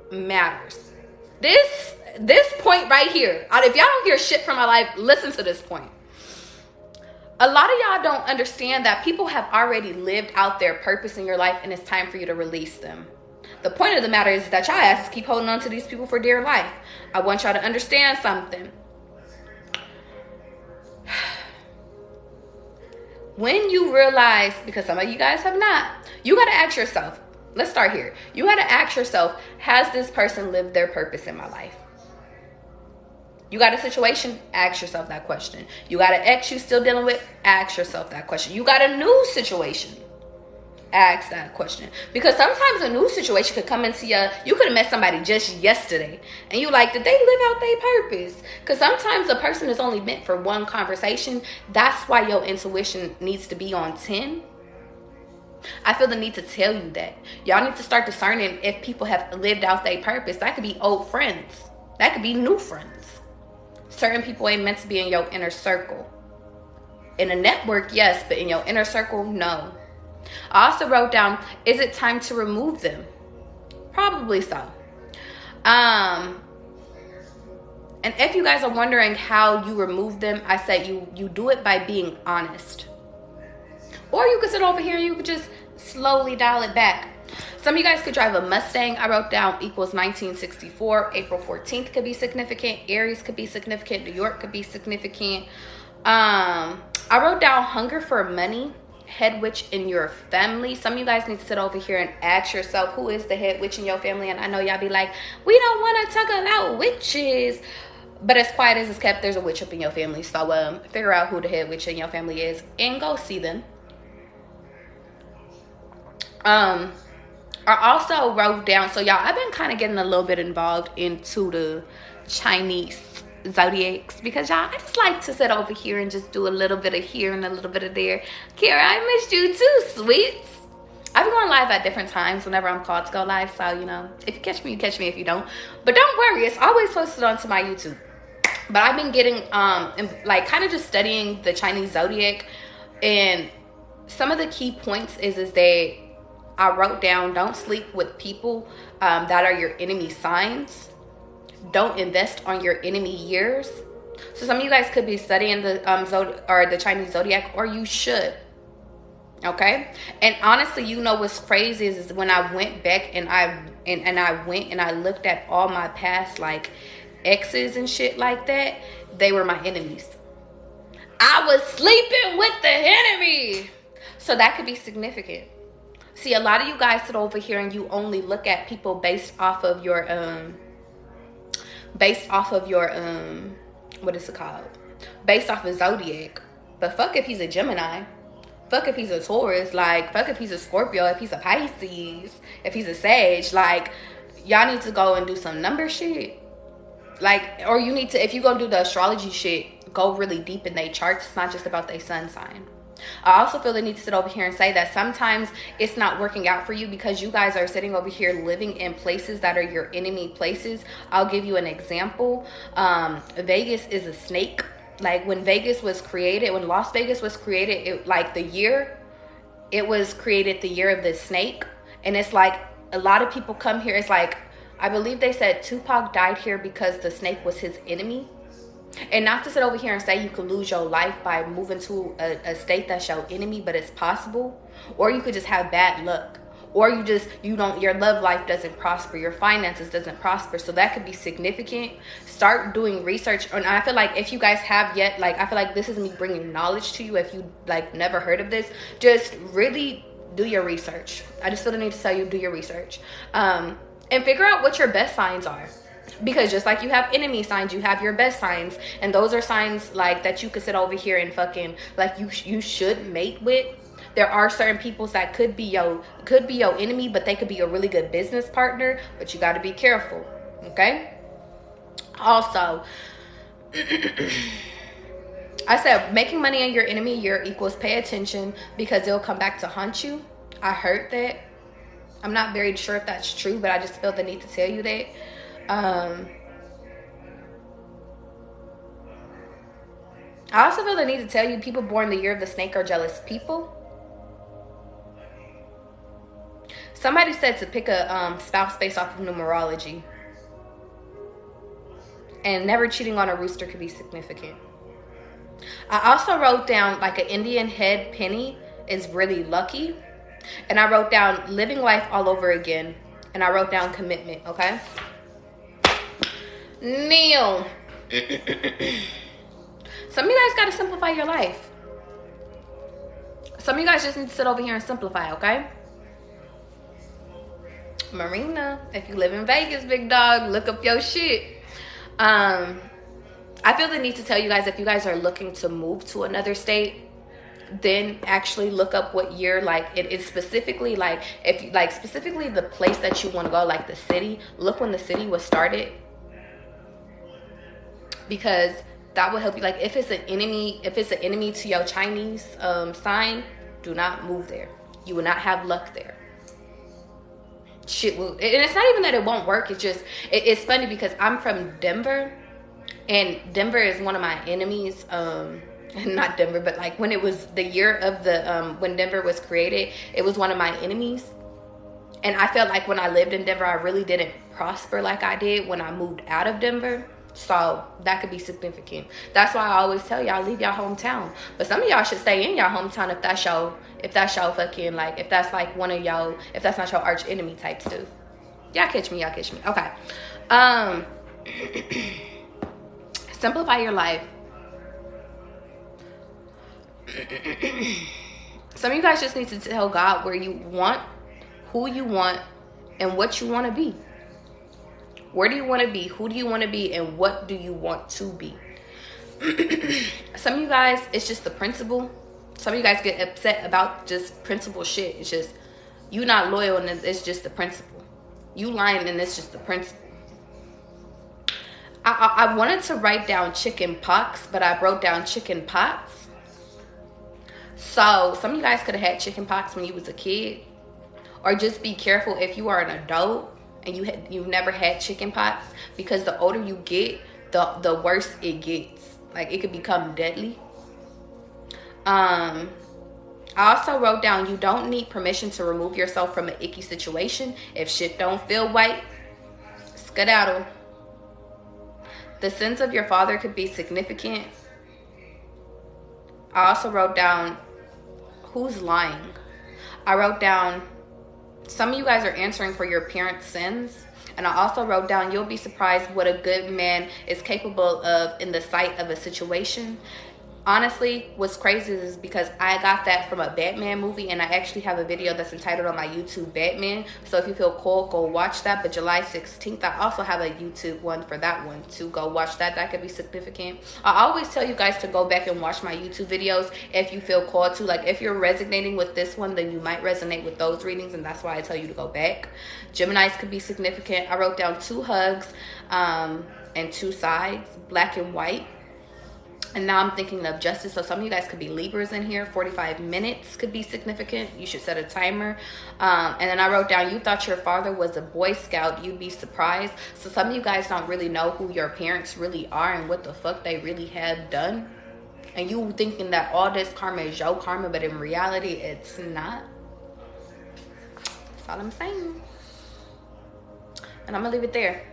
matters. This point right here. If y'all don't hear shit from my life, listen to this point. A lot of y'all don't understand that people have already lived out their purpose in your life, and it's time for you to release them. The point of the matter is that y'all asses keep holding on to these people for dear life. I want y'all to understand something. When you realize, because some of you guys have not, you got to ask yourself, let's start here. You got to ask yourself, has this person lived their purpose in my life? You got a situation, ask yourself that question. You got an ex you still dealing with, ask yourself that question. You got a new situation, ask that question. Because sometimes a new situation could come into you could have met somebody just yesterday and you like, did they live out their purpose? Because sometimes a person is only meant for one conversation. That's why your intuition needs to be on 10. I feel the need to tell you that. Y'all need to start discerning if people have lived out their purpose. That could be old friends. That could be new friends. Certain people ain't meant to be in your inner circle. In a network, yes, but in your inner circle, no. I also wrote down, is it time to remove them? Probably so. And if you guys are wondering how you remove them, I said you do it by being honest. Or you could sit over here and you could just slowly dial it back. Some of you guys could drive a Mustang. I wrote down equals 1964. April 14th could be significant. Aries could be significant. New York could be significant. I wrote down hunger for money. Head witch in your family. Some of you guys need to sit over here and ask yourself, who is the head witch in your family? And I know y'all be like, we don't want to talk about witches. But as quiet as it's kept, there's a witch up in your family. So figure out who the head witch in your family is and go see them. I also wrote down, so y'all, I've been kind of getting a little bit involved into the Chinese zodiacs because y'all, I just like to sit over here and just do a little bit of here and a little bit of there. Kara, I missed you too, sweets. I've been going live at different times whenever I'm called to go live, so you know, if you catch me, you catch me. If you don't, but don't worry, it's always posted onto my YouTube. But I've been getting like kind of just studying the Chinese zodiac, and some of the key points is that I wrote down, don't sleep with people that are your enemy signs. Don't invest on your enemy years. So some of you guys could be studying the the Chinese zodiac, or you should. Okay, and honestly, you know what's crazy is when I went back and I went and I looked at all my past like exes and shit like that, they were my enemies. I was sleeping with the enemy, so that could be significant. See, a lot of you guys sit over here and you only look at people based off of your what is it called? Based off of zodiac. But fuck if he's a Gemini. Fuck if he's a Taurus. Like, fuck if he's a Scorpio. If he's a Pisces. If he's a Sag. Like, y'all need to go and do some number shit. Like, or you need to, if you go do the astrology shit, go really deep in their charts. It's not just about their sun sign. I also feel the need to sit over here and say that sometimes it's not working out for you because you guys are sitting over here living in places that are your enemy places. I'll give you an example. Vegas is a snake. Like when Vegas was created, when Las Vegas was created, it was created the year of the snake. And it's like a lot of people come here. It's like, I believe they said Tupac died here because the snake was his enemy. And not to sit over here and say you could lose your life by moving to a state that's your enemy, but it's possible. Or you could just have bad luck. Or your love life doesn't prosper, your finances doesn't prosper. So that could be significant. Start doing research. And I feel like if you guys have yet, like, I feel like this is me bringing knowledge to you. If you like never heard of this, just really do your research. I just feel the need to tell you, do your research. And figure out what your best signs are. Because just like you have enemy signs, you have your best signs. And those are signs like that you could sit over here and fucking like you should mate with. There are certain people that could be your enemy, but they could be a really good business partner. But you got to be careful, okay? Also, I said making money in your enemy year equals pay attention because it'll come back to haunt you. I heard that. I'm not very sure if that's true, but I just feel the need to tell you that. I also feel the need to tell you people born the year of the snake are jealous people. Somebody said to pick a spouse based off of numerology. And never cheating on a rooster could be significant. I also wrote down like an Indian head penny is really lucky. And I wrote down living life all over again. And I wrote down commitment, okay? Neil. Some of you guys got to simplify your life. Some of you guys just need to sit over here and simplify, okay? Marina, if you live in Vegas, big dog, look up your shit. I feel the need to tell you guys, if you guys are looking to move to another state, then actually look up what year, like it is specifically, like if you like specifically the place that you want to go, like the city, look when the city was started, because that will help you. Like if it's an enemy to your Chinese sign, do not move there. You will not have luck there. Shit will, and it's not even that it won't work. It's just it's funny because I'm from Denver, and Denver is one of my enemies. Not Denver, but like when it was the year of the when Denver was created, it was one of my enemies. And I felt like when I lived in Denver, I really didn't prosper like I did when I moved out of Denver. So that could be significant. That's why I always tell y'all, leave y'all hometown. But some of y'all should stay in y'all hometown if that's your fucking, like, if that's like one of y'all, if that's not your arch enemy types too. Y'all catch me. Okay. Simplify your life. Some of you guys just need to tell God where you want, who you want, and what you want to be. Where do you want to be? Who do you want to be? And what do you want to be? Some of you guys, it's just the principle. Some of you guys get upset about just principle shit. It's just, you not loyal and it's just the principle. You lying and it's just the principle. I wanted to write down chicken pox, but I wrote down chicken pots. So some of you guys could have had chicken pox when you was a kid. Or just be careful if you are an adult and you've never had chicken pox, because the older you get, the worse it gets. Like it could become deadly. I I also wrote down, you don't need permission to remove yourself from an icky situation. If shit don't feel right, skedaddle. The sins of your father could be significant. I also wrote down, who's lying? I wrote down, some of you guys are answering for your parents' sins. And I also wrote down, you'll be surprised what a good man is capable of in the sight of a situation. Honestly, what's crazy is because I got that from a Batman movie, and I actually have a video that's entitled on my YouTube Batman. So if you feel cold, go watch that. But July 16th, I also have a YouTube one for that one too. Go watch that. That could be significant. I always tell you guys to go back and watch my YouTube videos if you feel called to. Like, if you're resonating with this one, then you might resonate with those readings, and that's why I tell you to go back. Geminis could be significant. I wrote down 2 hugs and 2 sides, black and white. And now I'm thinking of justice. So some of you guys could be Libras in here. 45 minutes could be significant. You should set a timer. And then I wrote down, you thought your father was a Boy Scout. You'd be surprised. So some of you guys don't really know who your parents really are and what the fuck they really have done. And you thinking that all this karma is your karma, but in reality, it's not. That's all I'm saying. And I'm going to leave it there.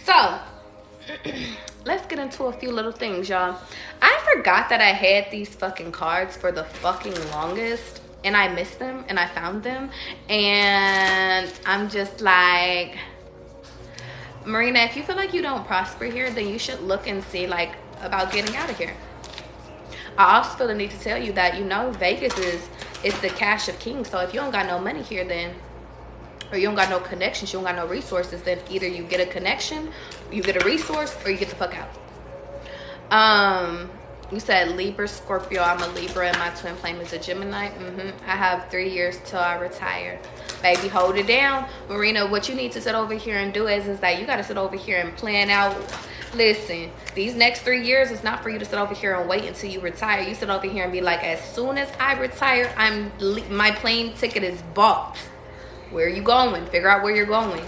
So let's get into a few little things, y'all. I forgot that I had these fucking cards for the fucking longest, and I missed them, and I found them, and I'm just like, Marina, if you feel like you don't prosper here, then you should look and see, like, about getting out of here. I also feel the need to tell you that, you know, Vegas is the cash of kings. So if you don't got no money here, then, or you don't got no connections, you don't got no resources, then either you get a connection, you get a resource, or you get the fuck out. You said Libra, Scorpio. I'm a Libra, and my twin flame is a Gemini. I have 3 years till I retire. Baby, hold it down. Marina, what you need to sit over here and do is that you got to sit over here and plan out. Listen, these next 3 years is not for you to sit over here and wait until you retire. You sit over here and be like, as soon as I retire, my plane ticket is bought. Where are you going? Figure out where you're going.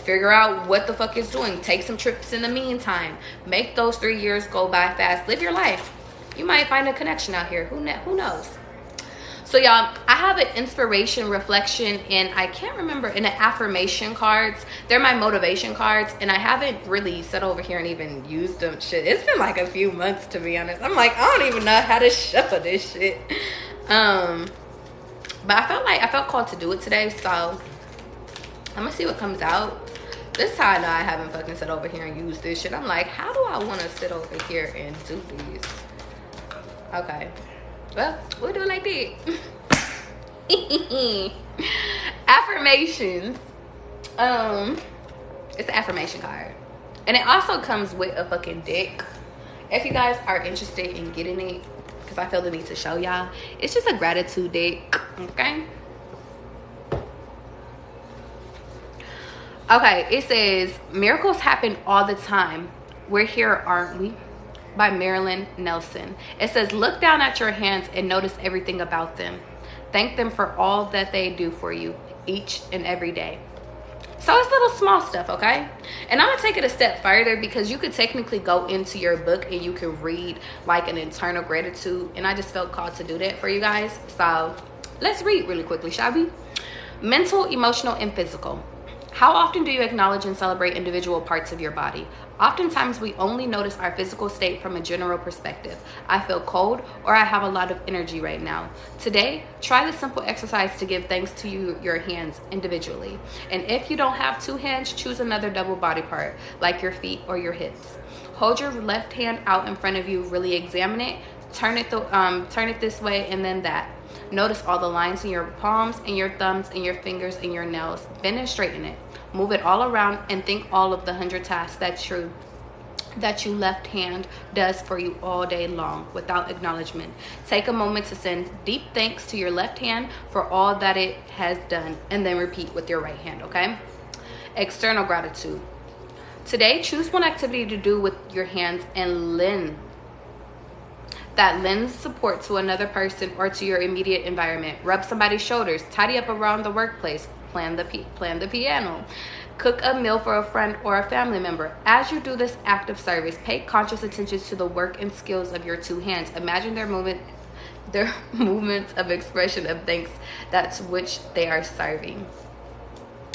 Figure out what the fuck it's doing. Take some trips in the meantime. Make those 3 years go by fast. Live your life. You might find a connection out here. Who knows? So y'all, I have an inspiration, reflection, and I can't remember, in the affirmation cards. They're my motivation cards, and I haven't really sat over here and even used them. Shit, it's been like a few months, to be honest. I'm like, I don't even know how to shuffle this shit. But I felt called to do it today, so I'm gonna see what comes out. This is how I know I haven't fucking sat over here and used this shit. I'm like, how do I want to sit over here and do these? Okay, well, we'll do it like that. Affirmations. It's an affirmation card, and it also comes with a fucking deck. If you guys are interested in getting it, because I feel the need to show y'all, it's just a gratitude deck. Okay, it says, miracles happen all the time. We're here, aren't we? By Marilyn Nelson. It says, look down at your hands and notice everything about them. Thank them for all that they do for you each and every day. So it's little small stuff, okay? And I'm gonna take it a step further, because you could technically go into your book and you can read like an internal gratitude, and I just felt called to do that for you guys. So let's read really quickly, shall we? Mental, emotional, and physical. How often do you acknowledge and celebrate individual parts of your body? Oftentimes, we only notice our physical state from a general perspective. I feel cold, or I have a lot of energy right now. Today, try this simple exercise to give thanks to your hands individually. And if you don't have 2 hands, choose another double body part, like your feet or your hips. Hold your left hand out in front of you, really examine it. Turn it this way and then that. Notice all the lines in your palms and your thumbs and your fingers and your nails. Bend and straighten it. Move it all around and think all of the 100 tasks that your left hand does for you all day long without acknowledgement. Take a moment to send deep thanks to your left hand for all that it has done, and then repeat with your right hand, okay? External gratitude. Today, choose one activity to do with your hands and lend support to another person or to your immediate environment. Rub somebody's shoulders, tidy up around the workplace, plan the piano, cook a meal for a friend or a family member. As you do this act of service, pay conscious attention to the work and skills of your 2 hands. Imagine their movement their movements of expression of thanks that's which they are serving.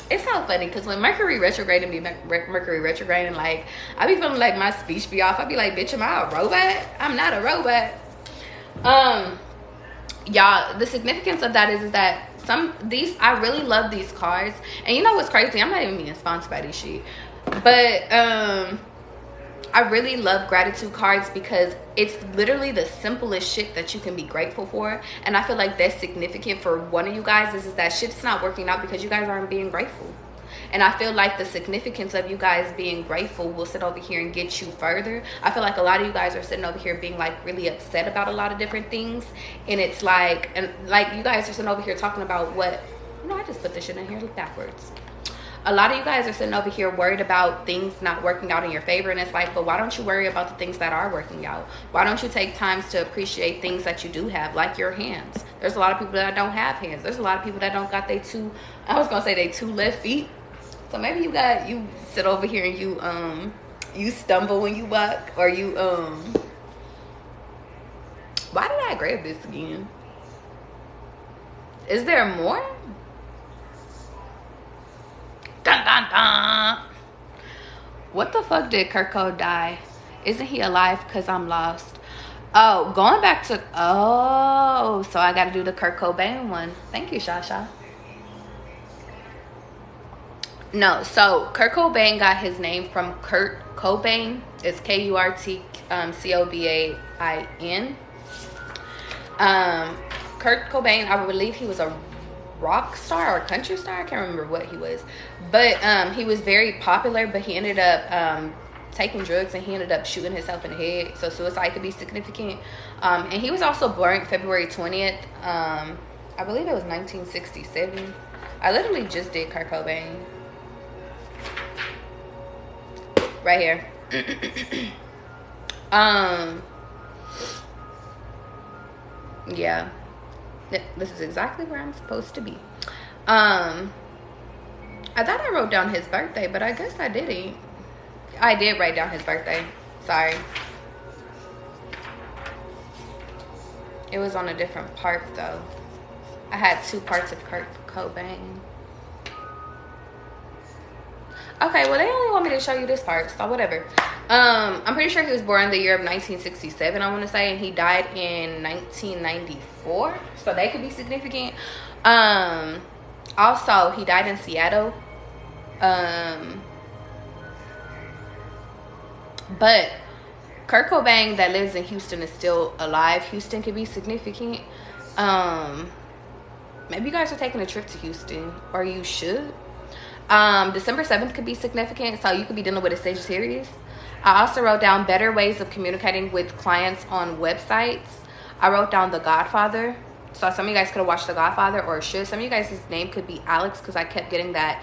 It's so funny because when Mercury retrograde and be Mercury retrograde, and like I be feeling like my speech be off. I be like, bitch, am I a robot? I'm not a robot. Y'all, the significance of that is that I really love these cards. And you know what's crazy? I'm not even being sponsored by this shit, but I really love gratitude cards because it's literally the simplest shit that you can be grateful for. And I feel like that's significant for one of you guys is that shit's not working out because you guys aren't being grateful. And I feel like the significance of you guys being grateful will sit over here and get you further. I feel like a lot of you guys are sitting over here being like really upset about a lot of different things. And it's like, and like you guys are sitting over here talking about what, I just put this shit in here backwards. A lot of you guys are sitting over here worried about things not working out in your favor. And it's like, but why don't you worry about the things that are working out? Why don't you take times to appreciate things that you do have, like your hands? There's a lot of people that don't have hands. There's a lot of people that don't got they two left feet. So maybe you sit over here and you stumble when you walk, or you, why did I grab this again? Is there more? Dun, dun, dun. What the fuck did Kirko die? Isn't he alive because I'm lost? Oh, going back to, so I got to do the Kurt Cobain one. Thank you, Shasha. No, so Kurt Cobain got his name from Kurt Cobain. It's Kurtcobain. Kurt Cobain, I believe he was a rock star or country star. I can't remember what he was, but he was very popular, but he ended up taking drugs and he ended up shooting himself in the head, so suicide could be significant. And he was also born February 20th. I believe it was 1967. I literally just did Kurt Cobain right here. Yeah, this is exactly where I'm supposed to be. I thought I wrote down his birthday, but I guess I didn't. I did write down his birthday. Sorry. It was on a different part, though. I had two parts of Kurt Cobain. Okay, well, they only want me to show you this part, so whatever. I'm pretty sure he was born in the year of 1967, I want to say, and he died in 1994, so that could be significant. Also, he died in Seattle. But Kurt Cobain that lives in Houston is still alive. Houston could be significant. Maybe you guys are taking a trip to Houston, or you should. December 7th could be significant, so you could be dealing with a Sagittarius. I also wrote down better ways of communicating with clients on websites. I wrote down The Godfather. So some of you guys could have watched The Godfather, or should. Some of you guys' name could be Alex, because I kept getting that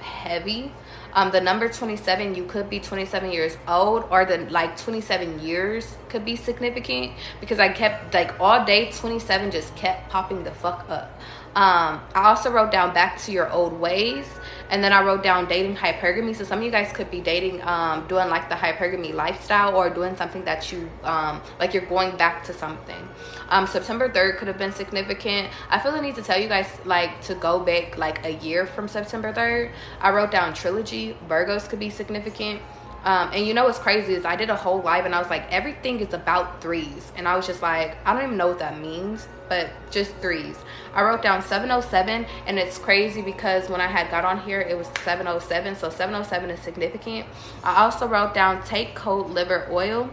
heavy. The number 27, you could be 27 years old, or the 27 years could be significant, because I kept all day 27 just kept popping the fuck up. I also wrote down back to your old ways, and then I wrote down dating hypergamy. So some of you guys could be dating, doing the hypergamy lifestyle, or doing something that you you're going back to something. September 3rd could have been significant. I feel the need to tell you guys to go back a year from September 3rd. I wrote down trilogy. Virgos could be significant. And you know what's crazy is I did a whole live and I was like, everything is about threes. And I was just like, I don't even know what that means, but just threes. I wrote down 707, and it's crazy because when I had got on here, it was 707. So 707 is significant. I also wrote down take cold liver oil.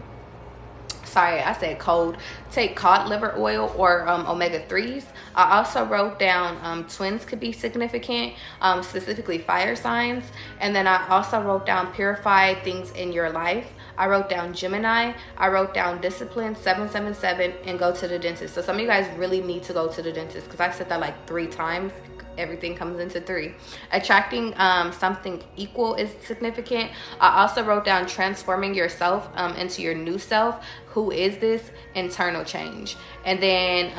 Sorry, I said cold. Take cod liver oil or omega-3s. I also wrote down twins could be significant, specifically fire signs. And then I also wrote down purify things in your life. I wrote down Gemini. I wrote down discipline, 777, and go to the dentist. So some of you guys really need to go to the dentist, because I said that 3 times. Everything comes into 3. Attracting something equal is significant. I also wrote down transforming yourself into your new self. Who is this? Internal change. And then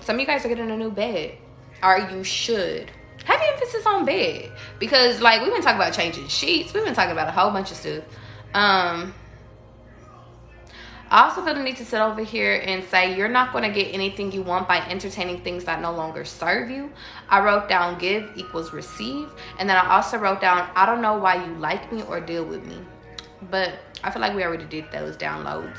some of you guys are getting a new bed, or you should. Heavy emphasis on bed, because we've been talking about changing sheets. We've been talking about a whole bunch of stuff. I also feel the need to sit over here and say you're not going to get anything you want by entertaining things that no longer serve you. I wrote down give equals receive. And then I also wrote down I don't know why you like me or deal with me. But I feel like we already did those downloads.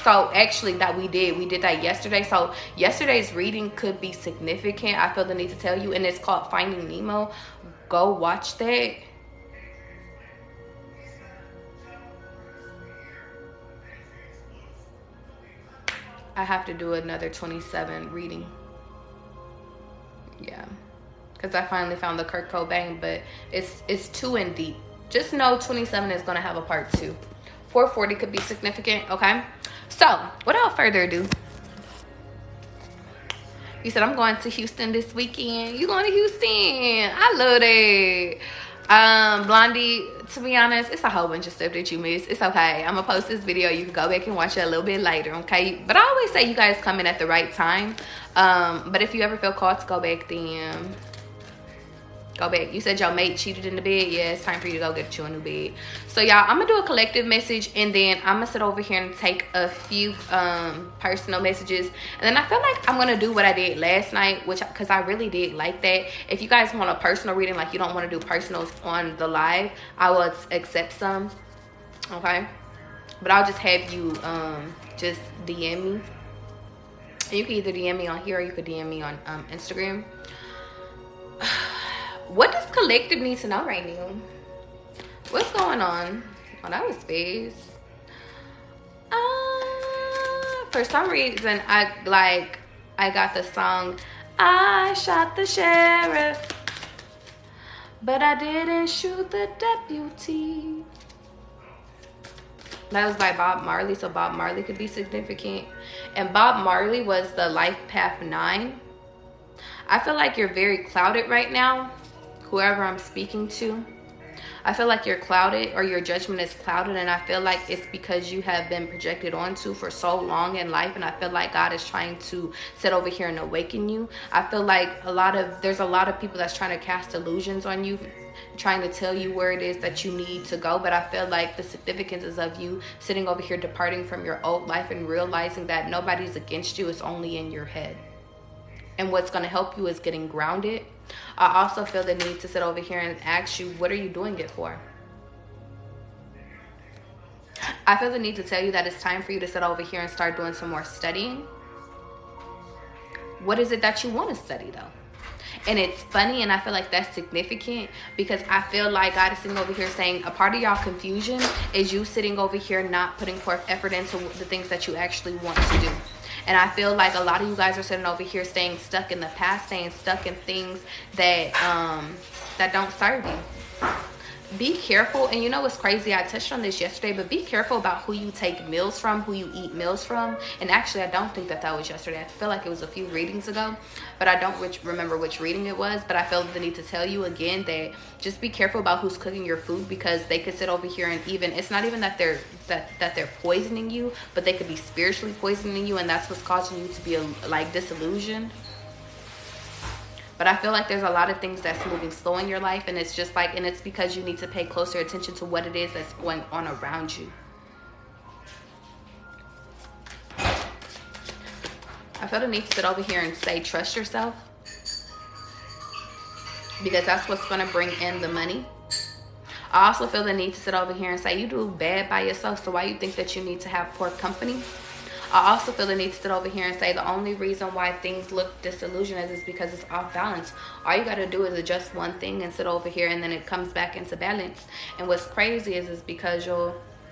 So actually that we did that yesterday. So yesterday's reading could be significant. I feel the need to tell you. And it's called Finding Nemo. Go watch that. I have to do another 27 reading. Yeah, because I finally found the Kurt Cobain, but it's too in deep. Just know 27 is going to have a part 2. 440 could be significant, okay? So, without further ado, you said I'm going to Houston this weekend. You going to Houston? I love it. Blondie, to be honest, it's a whole bunch of stuff that you missed. It's okay. I'm gonna post this video. You can go back and watch it a little bit later, okay? But I always say you guys come in at the right time. But if you ever feel called to go back, then go back. You said your mate cheated in the bed. Yeah, it's time for you to go get you a new bed. So y'all, I'm gonna do a collective message, and then I'm gonna sit over here and take a few personal messages, and then I feel like I'm gonna do what I did last night, which because I really did like that. If you guys want a personal reading, like you don't want to do personals on the live, I will accept some, okay? But I'll just have you just DM me, and you can either DM me on here or you could DM me on Instagram. What does collective need to know right now? What's going on? Oh, that was space. For some reason, I got the song, I shot the sheriff, but I didn't shoot the deputy. That was by Bob Marley, so Bob Marley could be significant. And Bob Marley was the Life Path 9. I feel like you're very clouded right now. Whoever I'm speaking to, I feel like you're clouded, or your judgment is clouded, and I feel like it's because you have been projected onto for so long in life, and I feel like God is trying to sit over here and awaken you. I feel like there's a lot of people that's trying to cast illusions on you, trying to tell you where it is that you need to go, but I feel like the significance is of you sitting over here departing from your old life and realizing that nobody's against you, it's only in your head. And what's going to help you is getting grounded. I also feel the need to sit over here and ask you, what are you doing it for? I feel the need to tell you that it's time for you to sit over here and start doing some more studying. What is it that you want to study though? And it's funny, and I feel like that's significant because I feel like God is sitting over here saying a part of y'all confusion is you sitting over here not putting forth effort into the things that you actually want to do. And I feel like a lot of you guys are sitting over here staying stuck in the past, staying stuck in things that that don't serve you. Be careful. And you know what's crazy? I touched on this yesterday, but be careful about who you take meals from, who you eat meals from. And actually, I don't think that was yesterday. I feel like it was a few readings ago, but I don't remember which reading it was. But I felt the need to tell you again that just be careful about who's cooking your food, because they could sit over here and even, it's not even that they're poisoning you, but they could be spiritually poisoning you, and that's what's causing you to be like disillusioned. But I feel like there's a lot of things that's moving slow in your life, and it's just like, and it's because you need to pay closer attention to what it is that's going on around you. I feel the need to sit over here and say, trust yourself, because that's what's going to bring in the money. I also feel the need to sit over here and say, you do bad by yourself, so why you think that you need to have poor company? I also feel the need to sit over here and say the only reason why things look disillusioned is because it's off balance. All you got to do is adjust one thing and sit over here, and then it comes back into balance. And what's crazy is because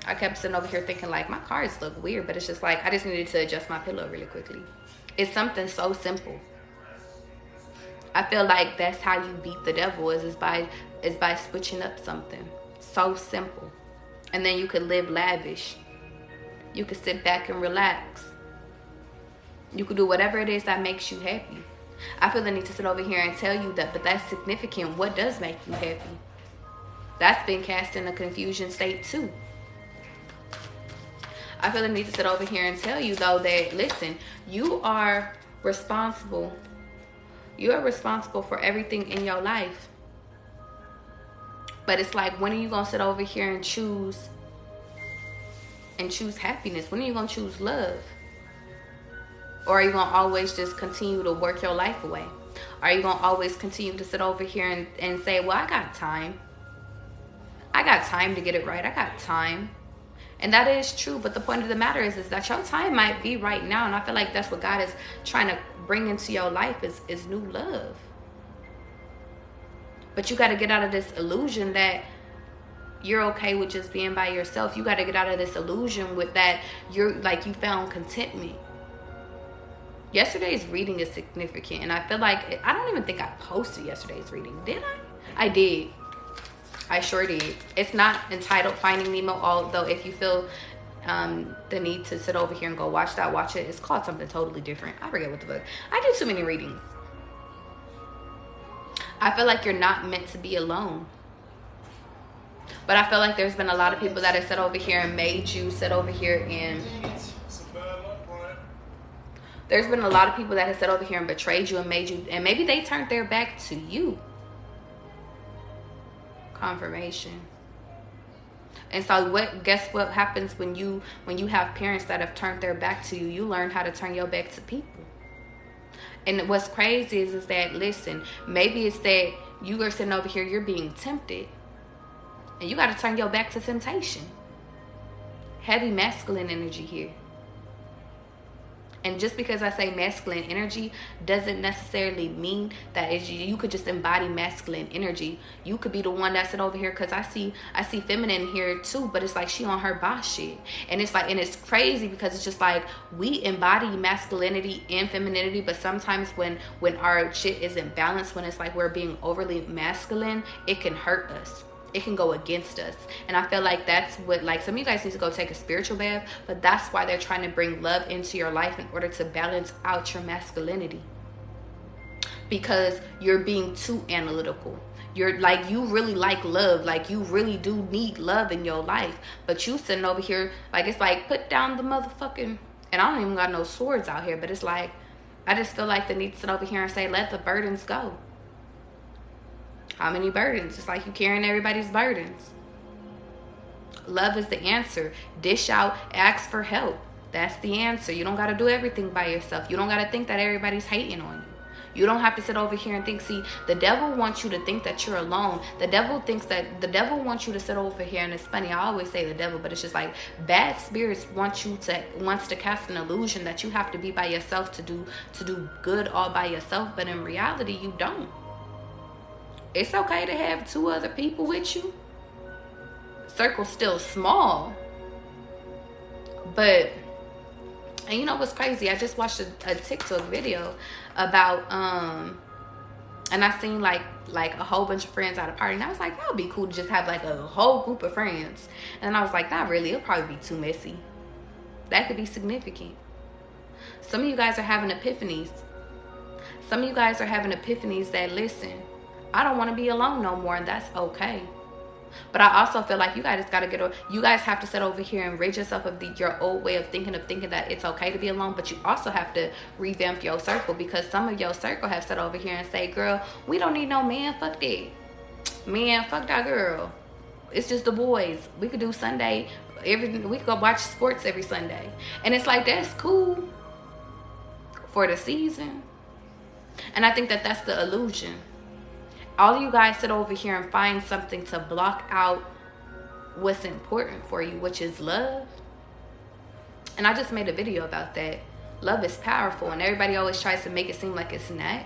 I kept sitting over here thinking like my cards look weird, but it's just like I just needed to adjust my pillow really quickly. It's something so simple. I feel like that's how you beat the devil is by switching up something so simple, and then you could live lavish. You can sit back and relax. You can do whatever it is that makes you happy. I feel the need to sit over here and tell you that, but that's significant. What does make you happy? That's been cast in a confusion state too. I feel the need to sit over here and tell you though that, listen, you are responsible. You are responsible for everything in your life. But it's like, when are you going to sit over here and choose and choose happiness? When are you going to choose love? Or are you going to always just continue to work your life away? Are you going to always continue to sit over here and say, well, I got time. I got time to get it right. I got time. And that is true. But the point of the matter is that your time might be right now. And I feel like that's what God is trying to bring into your life is new love. But you got to get out of this illusion that you're okay with just being by yourself. You got to get out of this illusion with that you're like you found contentment. Yesterday's reading is significant, and I feel like I don't even think I posted yesterday's reading. Did I? I did. I sure did. It's not entitled Finding Nemo, although if you feel the need to sit over here and go watch that, watch it. It's called something totally different. I forget what the book. I do too many readings. I feel like you're not meant to be alone. But I feel like there's been a lot of people that have sat over here and made you sit over here and... There's been a lot of people that have sat over here and betrayed you and made you... And maybe they turned their back to you. Confirmation. And so guess what happens when you have parents that have turned their back to you? You learn how to turn your back to people. And what's crazy is that, listen, maybe it's that you are sitting over here, you're being tempted. And you got to turn your back to temptation. Heavy masculine energy here. And just because I say masculine energy doesn't necessarily mean that you could just embody masculine energy. You could be the one that sit over here, because I see feminine here too, but it's like she on her boss shit. And it's like, and it's crazy because it's just like we embody masculinity and femininity, but sometimes when our shit isn't balanced, when it's like we're being overly masculine, it can hurt us. It can go against us. And I feel like that's what, like, some of you guys need to go take a spiritual bath, but that's why they're trying to bring love into your life in order to balance out your masculinity. Because you're being too analytical. You're like, you really like love. Like, you really do need love in your life. But you sitting over here, like, it's like, put down the motherfucking, and I don't even got no swords out here, but it's like, I just feel like they need to sit over here and say, let the burdens go. How many burdens? It's like you carrying everybody's burdens. Love is the answer. Dish out, ask for help. That's the answer. You don't got to do everything by yourself. You don't got to think that everybody's hating on you. You don't have to sit over here and think, see, the devil wants you to think that you're alone. The devil wants you to sit over here, and it's funny, I always say the devil, but it's just like bad spirits wants to cast an illusion that you have to be by yourself to do good all by yourself, but in reality, you don't. It's okay to have 2 other people with you. Circle's still small. But, and you know what's crazy? I just watched a TikTok video about, and I seen like a whole bunch of friends at a party. And I was like, that would be cool to just have like a whole group of friends. And I was like, not really. It'll probably be too messy. That could be significant. Some of you guys are having epiphanies. Some of you guys are having epiphanies that, listen, I don't want to be alone no more, and that's okay. But I also feel like you guys have to sit over here and rid yourself of your old way of thinking that it's okay to be alone. But you also have to revamp your circle, because some of your circle have sat over here and say, girl, we don't need no man, fuck that. Man, fuck that girl. It's just the boys. We could do Sunday, we could go watch sports every Sunday. And it's like, that's cool for the season. And I think that that's the illusion. All of you guys sit over here and find something to block out what's important for you, which is love. And I just made a video about that. Love is powerful, and everybody always tries to make it seem like it's not.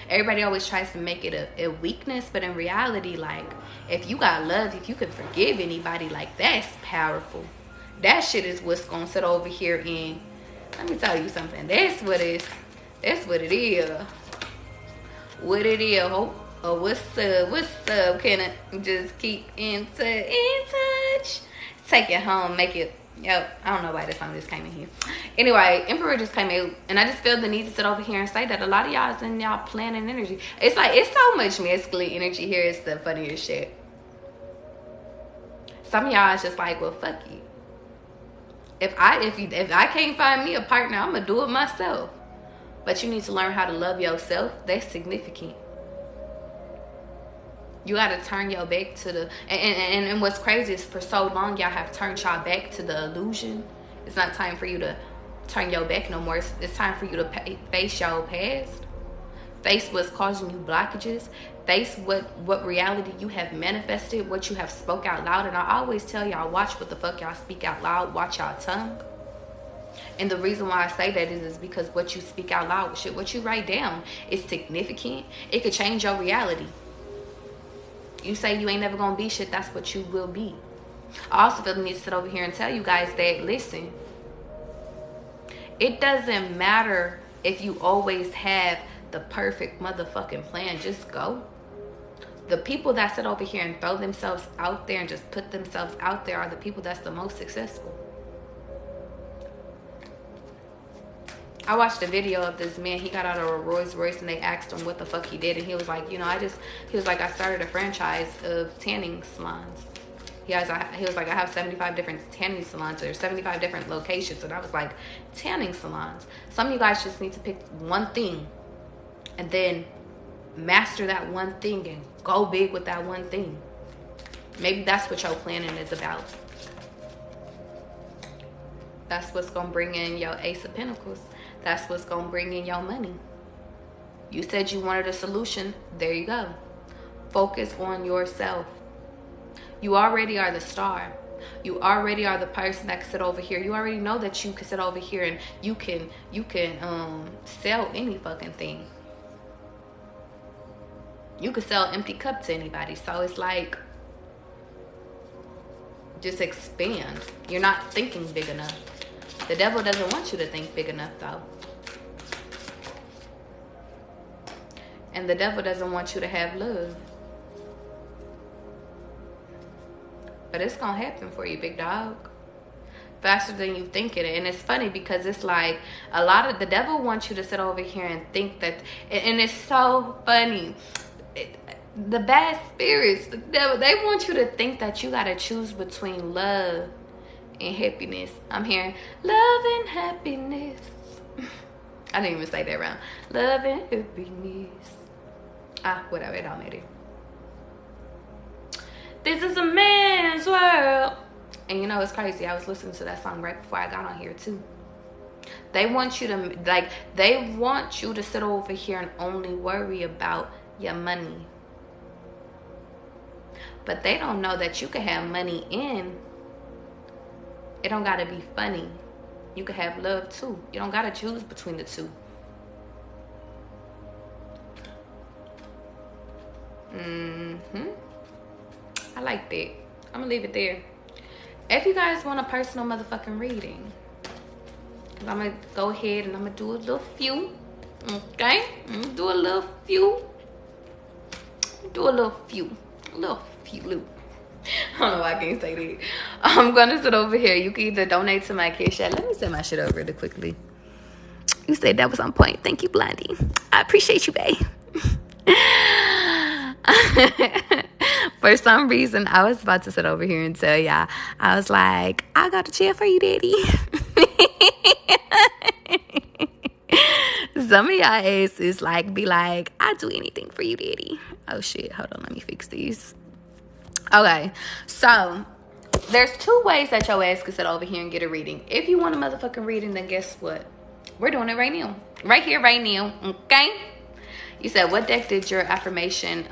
Everybody always tries to make it a weakness, but in reality, like, if you got love, if you can forgive anybody, like, that's powerful. That shit is what's gonna sit over here and, let me tell you something. That's what it is. What it is. Oh, what's up? Can I just keep in touch? Take it home, make it, yep. I don't know why this song just came in here. Anyway, Emperor just came in, and I just feel the need to sit over here and say that a lot of y'all is in y'all planning energy. It's like, it's so much masculine energy here. It's the funniest shit. Some of y'all is just like, well, fuck you. If I can't find me a partner, I'm gonna do it myself. But you need to learn how to love yourself. That's significant. You got to turn your back to the... And what's crazy is for so long, y'all have turned y'all back to the illusion. It's not time for you to turn your back no more. It's time for you to face your past. Face what's causing you blockages. Face what reality you have manifested, what you have spoke out loud. And I always tell y'all, watch what the fuck y'all speak out loud. Watch y'all tongue. And the reason why I say that is because what you speak out loud, shit, what you write down is significant. It could change your reality. You say you ain't never gonna be shit, that's what you will be. I also feel the need to sit over here and tell you guys that, listen, it doesn't matter if you always have the perfect motherfucking plan. Just go. The people that sit over here and throw themselves out there and just put themselves out there are the people that's the most successful. I watched a video of this man. He got out of a Rolls Royce and they asked him what the fuck he did. And he was like, you know, I started a franchise of tanning salons. He was like, I have 75 different tanning salons. There's 75 different locations. And I was like, tanning salons. Some of you guys just need to pick one thing and then master that one thing and go big with that one thing. Maybe that's what your planning is about. That's what's going to bring in your Ace of Pentacles. That's what's going to bring in your money. You said you wanted a solution. There you go. Focus on yourself. You already are the star. You already are the person that can sit over here. You already know that you can sit over here and you can sell any fucking thing. You could sell empty cup to anybody. So it's like, just expand. You're not thinking big enough. The devil doesn't want you to think big enough, though. And the devil doesn't want you to have love. But it's going to happen for you, big dog. Faster than you think it. And it's funny because it's like a lot of the devil wants you to sit over here and think that. And it's so funny. The bad spirits, the devil, they want you to think that you got to choose between love and happiness. I'm hearing love and happiness. I didn't even say that wrong. Love and happiness. Whatever, it don't matter. This is a man's world. And you know, it's crazy. I was listening to that song right before I got on here too. They want you to sit over here and only worry about your money. But they don't know that you can have money in. It don't gotta be funny. You can have love too. You don't gotta choose between the two. I like that. I'm gonna leave it there. If you guys want a personal motherfucking reading, I'm gonna go ahead and I'm gonna do a little few. Okay? I'm gonna do a little few. I don't know why I can't say that. I'm gonna sit over here. You can either donate to my Cash App. Let me send my shit over really quickly. You said that was on point. Thank you, Blondie. I appreciate you, babe. For some reason, I was about to sit over here and tell y'all. I was like, I'll go to jail for you, daddy. Some of y'all asses be like, I'll do anything for you, daddy. Oh shit, hold on, let me fix these. Okay, so there's two ways that your ass can sit over here and get a reading. If you want a motherfucking reading, then guess what? We're doing it right now. Right here, right now, okay? You said, what deck did your affirmation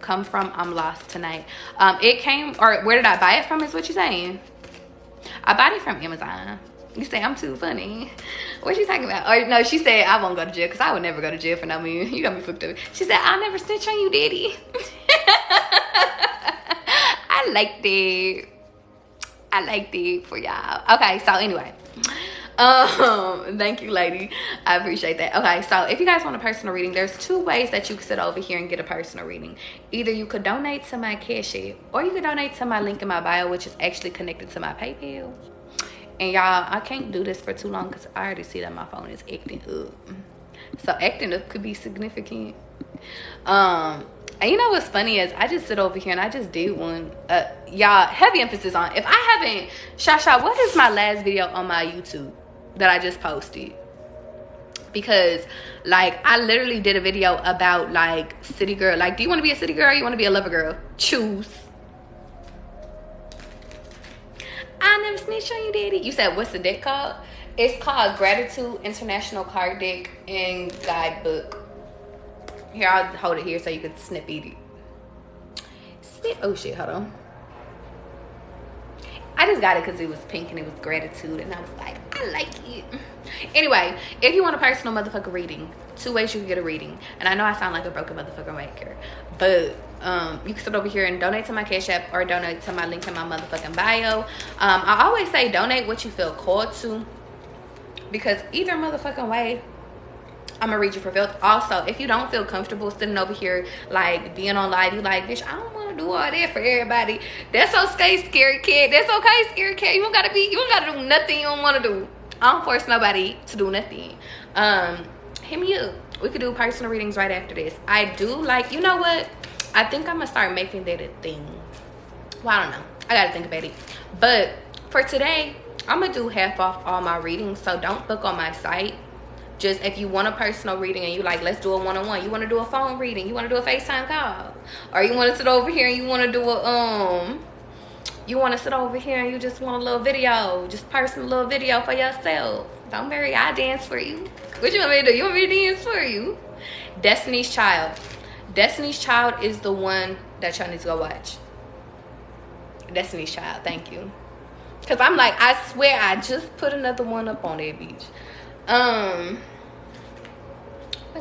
come from? I'm lost tonight. It came, or where did I buy it from is what you're saying? I bought it from Amazon. You say I'm too funny. What you talking about? Or no, she said I won't go to jail because I would never go to jail for no million. You got me fucked up. She said I'll never snitch on you, daddy. I like that. I like that for y'all. Okay, so anyway. Thank you, lady. I appreciate that. Okay, so if you guys want a personal reading, there's two ways that you can sit over here and get a personal reading. Either you could donate to my Cash App, or you could donate to my link in my bio, which is actually connected to my PayPal. And y'all, I can't do this for too long because I already see that my phone is acting up. So acting up could be significant. And you know what's funny is I just sit over here and I just did one. Y'all, heavy emphasis on, if I haven't, Shasha, what is my last video on my YouTube that I just posted? because like I literally did a video about like city girl. Like, do you want to be a city girl or you want to be a lover girl? Choose. I never snitched on you, daddy. You said, what's the deck called? It's called Gratitude International Card Deck and Guidebook. Here, I'll hold it here so you can snip it. Snip. Oh shit, hold on. I just got it because it was pink and it was gratitude, and I was like, I like it. Anyway, if you want a personal motherfucker reading, 2 ways you can get a reading. And I know I sound like a broken motherfucker maker, but you can sit over here and donate to my Cash App or donate to my link in my motherfucking bio. I always say donate what you feel called to, because either motherfucking way, I'm gonna read you for filth. Also, if you don't feel comfortable sitting over here like being on live, you like, bitch, I don't want to do all that for everybody. That's okay, scary kid. That's okay, scary kid. You don't gotta do nothing you don't want to do. I don't force nobody to do nothing. Hit me up. We could do personal readings right after this. I do like, you know what? I think I'm gonna start making that a thing. Well, I don't know. I gotta think about it. But for today, I'm gonna do half off all my readings. So don't book on my site. Just if you want a personal reading and you like, let's do a one-on-one. You want to do a phone reading. You want to do a FaceTime call. Or you want to sit over here and you want to do a, you want to sit over here and you just want a little video. Just personal little video for yourself. Don't worry, I dance for you. What you want me to do? You want me to dance for you? Destiny's Child. Destiny's Child is the one that y'all need to go watch. Destiny's Child, thank you. Because I'm like, I swear I just put another one up on that beach. What's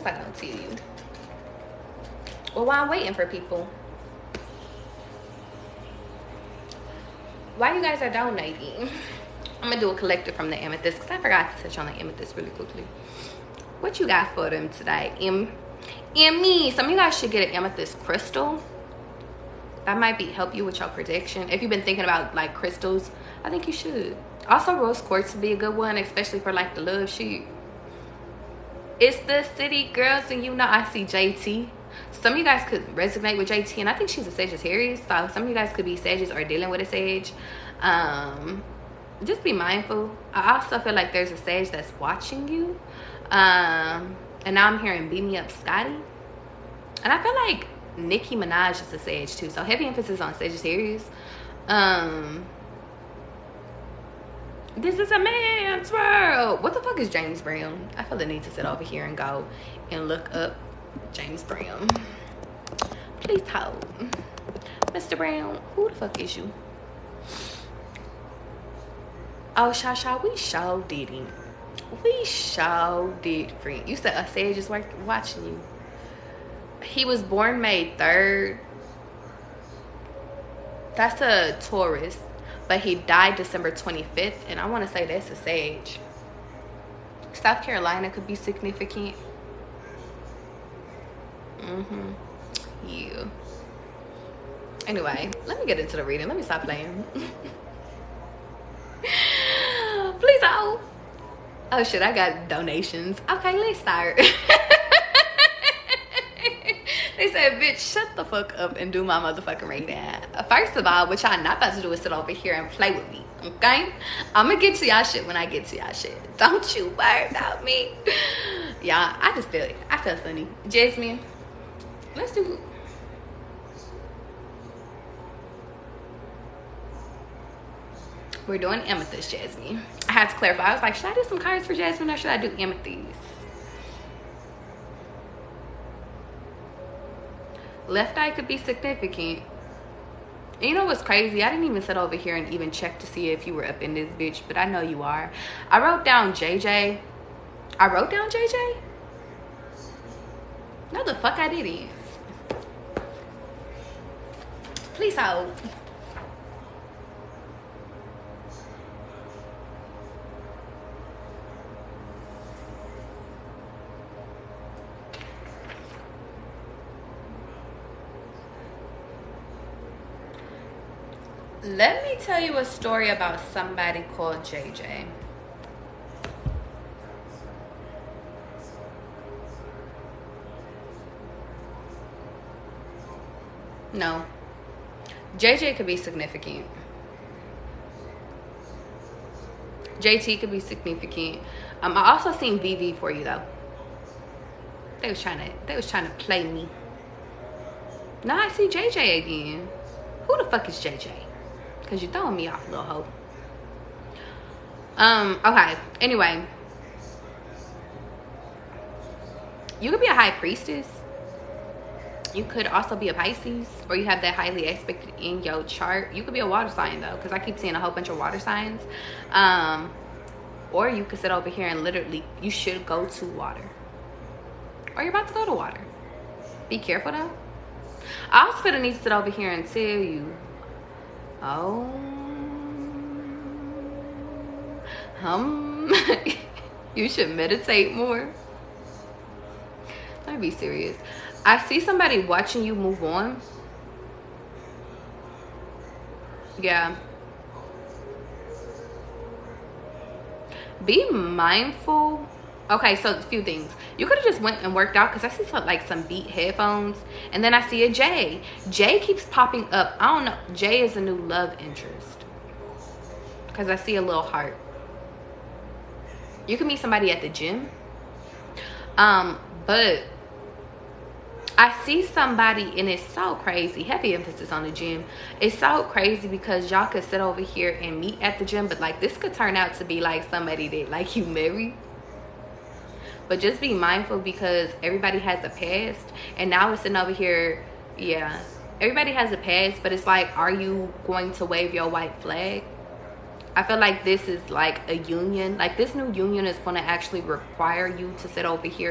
I gonna tell you? Well, while I'm waiting for people, while you guys are donating, I'm gonna do a collective from the amethyst, because I forgot to touch on the amethyst really quickly. What you got for them today? Me. Some of you guys should get an amethyst crystal. That might help you with your protection. If you've been thinking about like crystals, I think you should. Also, rose quartz would be a good one, especially for like the love shit. It's the city girls, and you know I see JT. Some of you guys could resonate with JT, and I think she's a Sagittarius, so some of you guys could be Sagittarius or dealing with a Sage. Just be mindful. I also feel like there's a Sage that's watching you. And now I'm hearing Beat Me Up Scotty. And I feel like Nicki Minaj is a Sage too, so heavy emphasis on Sagittarius. This is a man's world. What the fuck is James Brown? I feel the need to sit over here and go and look up James Brown. Please hold. Mr. Brown, who the fuck is you? Oh, Shasha, we sure didn't. We sure did, friend. You said a Sage is watching you. He was born May 3rd. That's a Taurus. But he died December 25th. And I want to say that's a Sage. South Carolina could be significant. Yeah. Anyway, let me get into the reading. Let me stop playing. Please, oh shit, I got donations. Okay, let's start. They said, bitch, shut the fuck up and do my motherfucking reading. First of all, what y'all not about to do is sit over here and play with me, okay? I'm gonna get to y'all shit when I get to y'all shit. Don't you worry about me. Y'all, I just feel it. I feel funny. Jasmine, let's do... We're doing amethyst, Jasmine. I had to clarify. I was like, should I do some cards for Jasmine or should I do amethyst? Left eye could be significant. And you know what's crazy? I didn't even sit over here and even check to see if you were up in this bitch, but I know you are. I wrote down JJ. I wrote down JJ? No, the fuck I didn't. Please hold. Let me tell you a story about somebody called JJ. No. JJ could be significant. JT could be significant. I also seen VV for you though. They was trying to play me. Now I see JJ again. Who the fuck is JJ? Cause you throwing me off, little hoe. Okay. Anyway, you could be a high priestess. You could also be a Pisces, or you have that highly expected in your chart. You could be a water sign though, because I keep seeing a whole bunch of water signs. Or you could sit over here and literally, you should go to water, or you're about to go to water. Be careful though. I also gonna need to sit over here and tell you, you should meditate more. Let me be serious. I see somebody watching you move on. Yeah. Be mindful. Okay, so a few things. You could have just went and worked out, because I see some Beat headphones, and then I see a J. J keeps popping up. I don't know. J is a new love interest, because I see a little heart. You can meet somebody at the gym. But I see somebody, and it's so crazy. Heavy emphasis on the gym. It's so crazy because y'all could sit over here and meet at the gym, but like this could turn out to be like somebody that like you marry. But just be mindful, because everybody has a past, and now it's sitting over here. Yeah, everybody has a past, but it's like, are you going to wave your white flag? I feel like this is like a union. Like this new union is going to actually require you to sit over here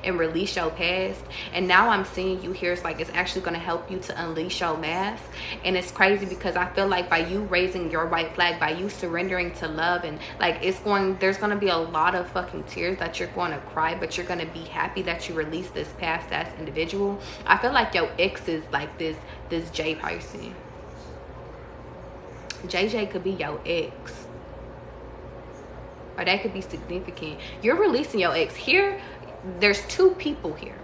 and release your past. And now I'm seeing you here. It's like it's actually going to help you to unleash your mask. And it's crazy because I feel like by you raising your white flag, by you surrendering to love, and like there's going to be a lot of fucking tears that you're going to cry, but you're going to be happy that you released this past ass individual. I feel like your ex is like this J person. JJ could be your ex, or that could be significant. You're releasing your ex. Here, there's two people here.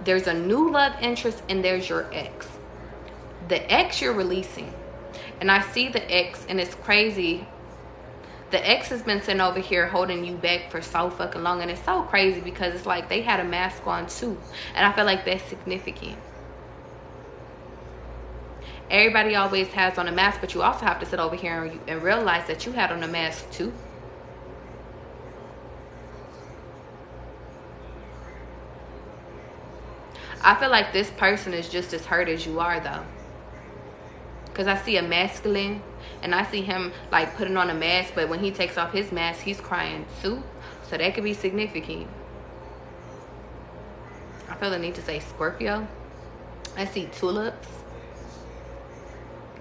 There's a new love interest, and there's your ex. The ex you're releasing, and I see the ex, and it's crazy. The ex has been sitting over here holding you back for so fucking long, and it's so crazy because it's like they had a mask on too, and I feel like that's significant. Everybody always has on a mask, but you also have to sit over here and realize that you had on a mask too. I feel like this person is just as hurt as you are though. Because I see a masculine, and I see him like putting on a mask, but when he takes off his mask, he's crying too. So that could be significant. I feel the need to say Scorpio. I see tulips.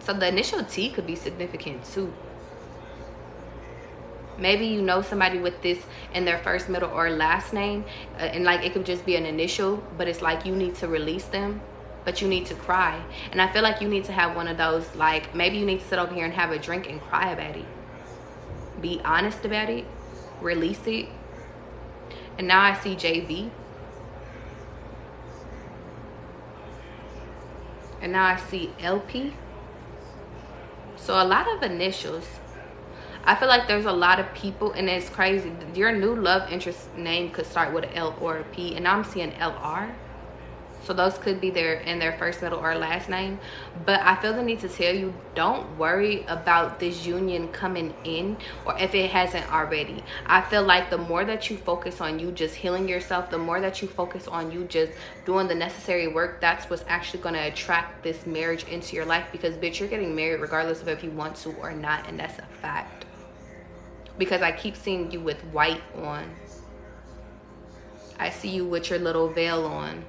So the initial T could be significant too. Maybe you know somebody with this in their first, middle, or last name, and like it could just be an initial, but it's like you need to release them, but you need to cry. And I feel like you need to have one of those, like maybe you need to sit over here and have a drink and cry about it. Be honest about it. Release it. And now I see JV. And now I see LP. So a lot of initials. I feel like there's a lot of people, and it's crazy. Your new love interest name could start with an L or a P, and now I'm seeing LR. So those could be in their first, middle, or last name. But I feel the need to tell you, don't worry about this union coming in, or if it hasn't already. I feel like the more that you focus on you just healing yourself, the more that you focus on you just doing the necessary work, that's what's actually going to attract this marriage into your life. Because bitch, you're getting married regardless of if you want to or not, and that's a fact. Because I keep seeing you with white on. I see you with your little veil on.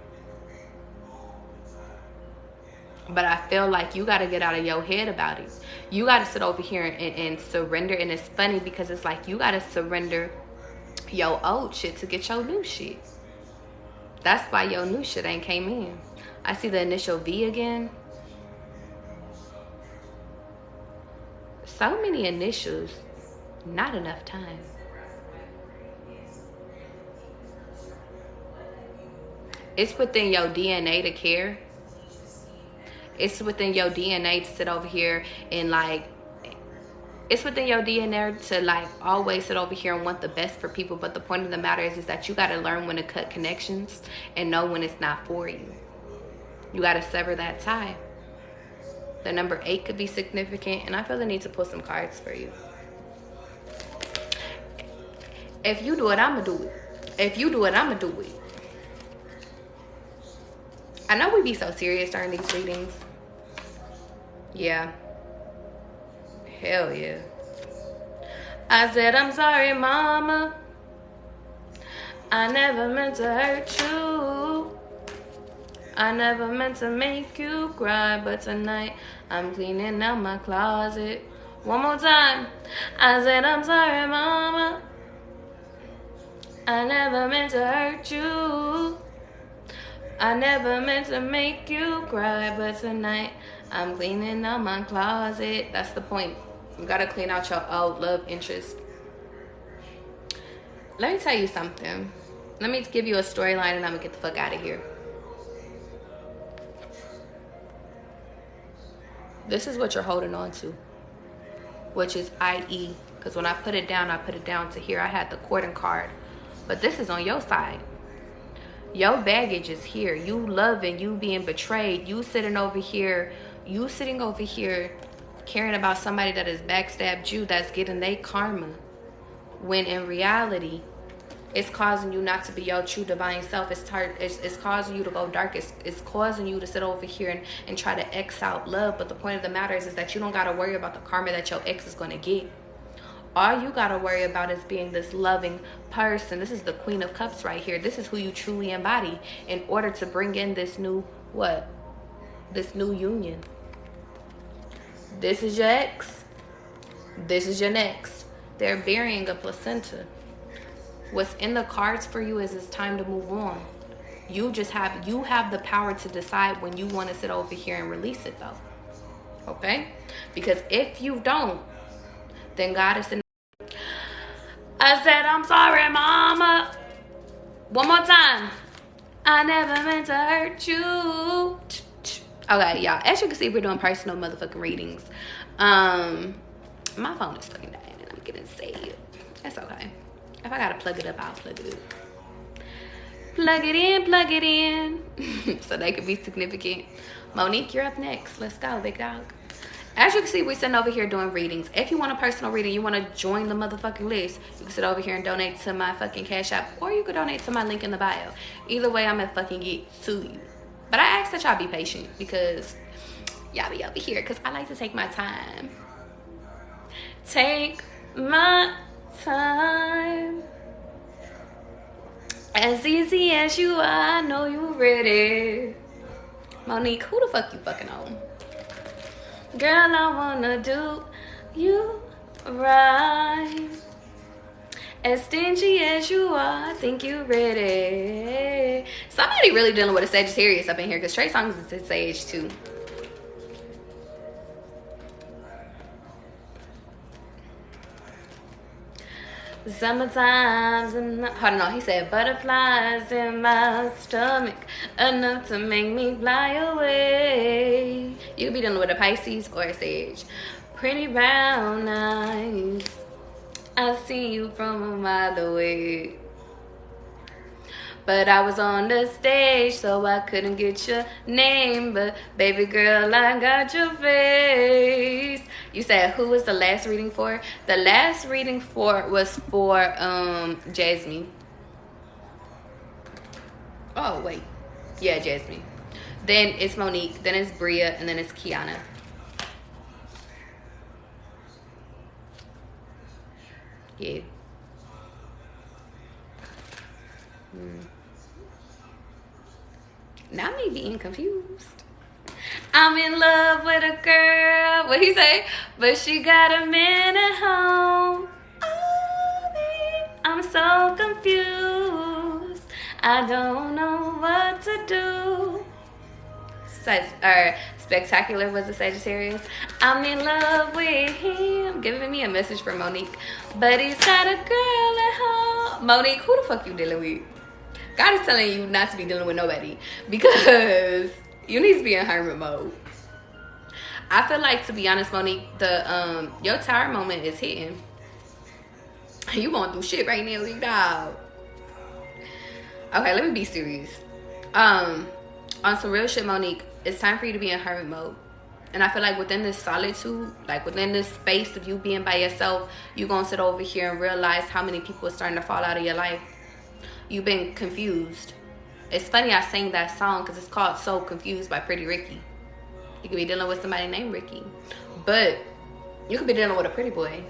But I feel like you got to get out of your head about it. You got to sit over here and surrender. And it's funny because it's like you got to surrender your old shit to get your new shit. That's why your new shit ain't came in. I see the initial V again. So many initials. Not enough time. It's within your DNA to care. It's within your DNA to sit over here and like It's within your DNA to like always sit over here and want the best for people. But the point of the matter is that you got to learn when to cut connections and know when it's not for you. You got to sever that tie. The number 8 could be significant, and I feel the need to pull some cards for you. If you do it, I'ma do it. If you do it, I'ma do it. I know we be so serious during these readings. Yeah. Hell yeah. I said, I'm sorry, mama. I never meant to hurt you. I never meant to make you cry, but tonight I'm cleaning out my closet. One more time. I said, I'm sorry, mama. I never meant to hurt you. I never meant to make you cry, but tonight I'm cleaning out my closet. That's the point. You gotta clean out your old love interest. Let me tell you something. Let me give you a storyline and I'm gonna get the fuck out of here. This is what you're holding on to, which is IE. Because when I put it down to here. I had the courting card. But this is on your side. Your baggage is here. You loving, you being betrayed. You sitting over here caring about somebody that has backstabbed you, that's getting their karma. When in reality, it's causing you not to be your true divine self. It's causing you to go dark. It's causing you to sit over here and try to X out love. But the point of the matter is that you don't got to worry about the karma that your ex is going to get. All you got to worry about is being this loving person. This is the Queen of Cups right here. This is who you truly embody in order to bring in this new, what? This new union. This is your ex. This is your next. They're burying a placenta. What's in the cards for you is it's time to move on. You have the power to decide when you want to sit over here and release it though. Okay? Because if you don't, then God is in. I said, I'm sorry, mama. One more time. I never meant to hurt you. Okay, y'all. As you can see, we're doing personal motherfucking readings. My phone is fucking dying and I'm getting saved. That's okay. If I gotta plug it up, I'll plug it up. Plug it in. So they could be significant. Monique, you're up next. Let's go, big dog. As you can see, we're sitting over here doing readings. If you want a personal reading, you want to join the motherfucking list, you can sit over here and donate to my fucking Cash App, or you could donate to my link in the bio. Either way, I'm gonna fucking get to you. But I ask that y'all be patient because y'all be over here because I like to take my time. Take my time. As easy as you are, I know you ready. Monique, who the fuck you fucking on? Girl, I wanna do you right. As stingy as you are, I think you ready. Somebody really dealing with a Sagittarius up in here because Trey Songz is a Sage too. Summertime's hold on, he said butterflies in my stomach enough to make me fly away. You could be dealing with a Pisces or a Sage. Pretty brown eyes, I see you from a mile away. But I was on the stage, so I couldn't get your name. But baby girl, I got your face. You said, who was the last reading for? The last reading was for Jasmine. Oh, wait. Yeah, Jasmine. Then it's Monique. Then it's Bria. And then it's Kiana. Yeah. Not me being confused. I'm in love with a girl. What he say? But she got a man at home. Oh, I'm so confused. I don't know what to do. Spectacular was a Sagittarius. I'm in love with him. Giving me a message from Monique. But he's got a girl at home. Monique, who the fuck you dealing with? God is telling you not to be dealing with nobody because you need to be in hermit mode. I feel like, to be honest, Monique, the your tower moment is hitting. You going through shit right now, big dog. Okay, let me be serious. On some real shit, Monique, it's time for you to be in hermit mode. And I feel like within this solitude, like within this space of you being by yourself, you're going to sit over here and realize how many people are starting to fall out of your life. You've been confused. It's funny I sang that song because it's called So Confused by Pretty Ricky. You could be dealing with somebody named Ricky. But you could be dealing with a pretty boy.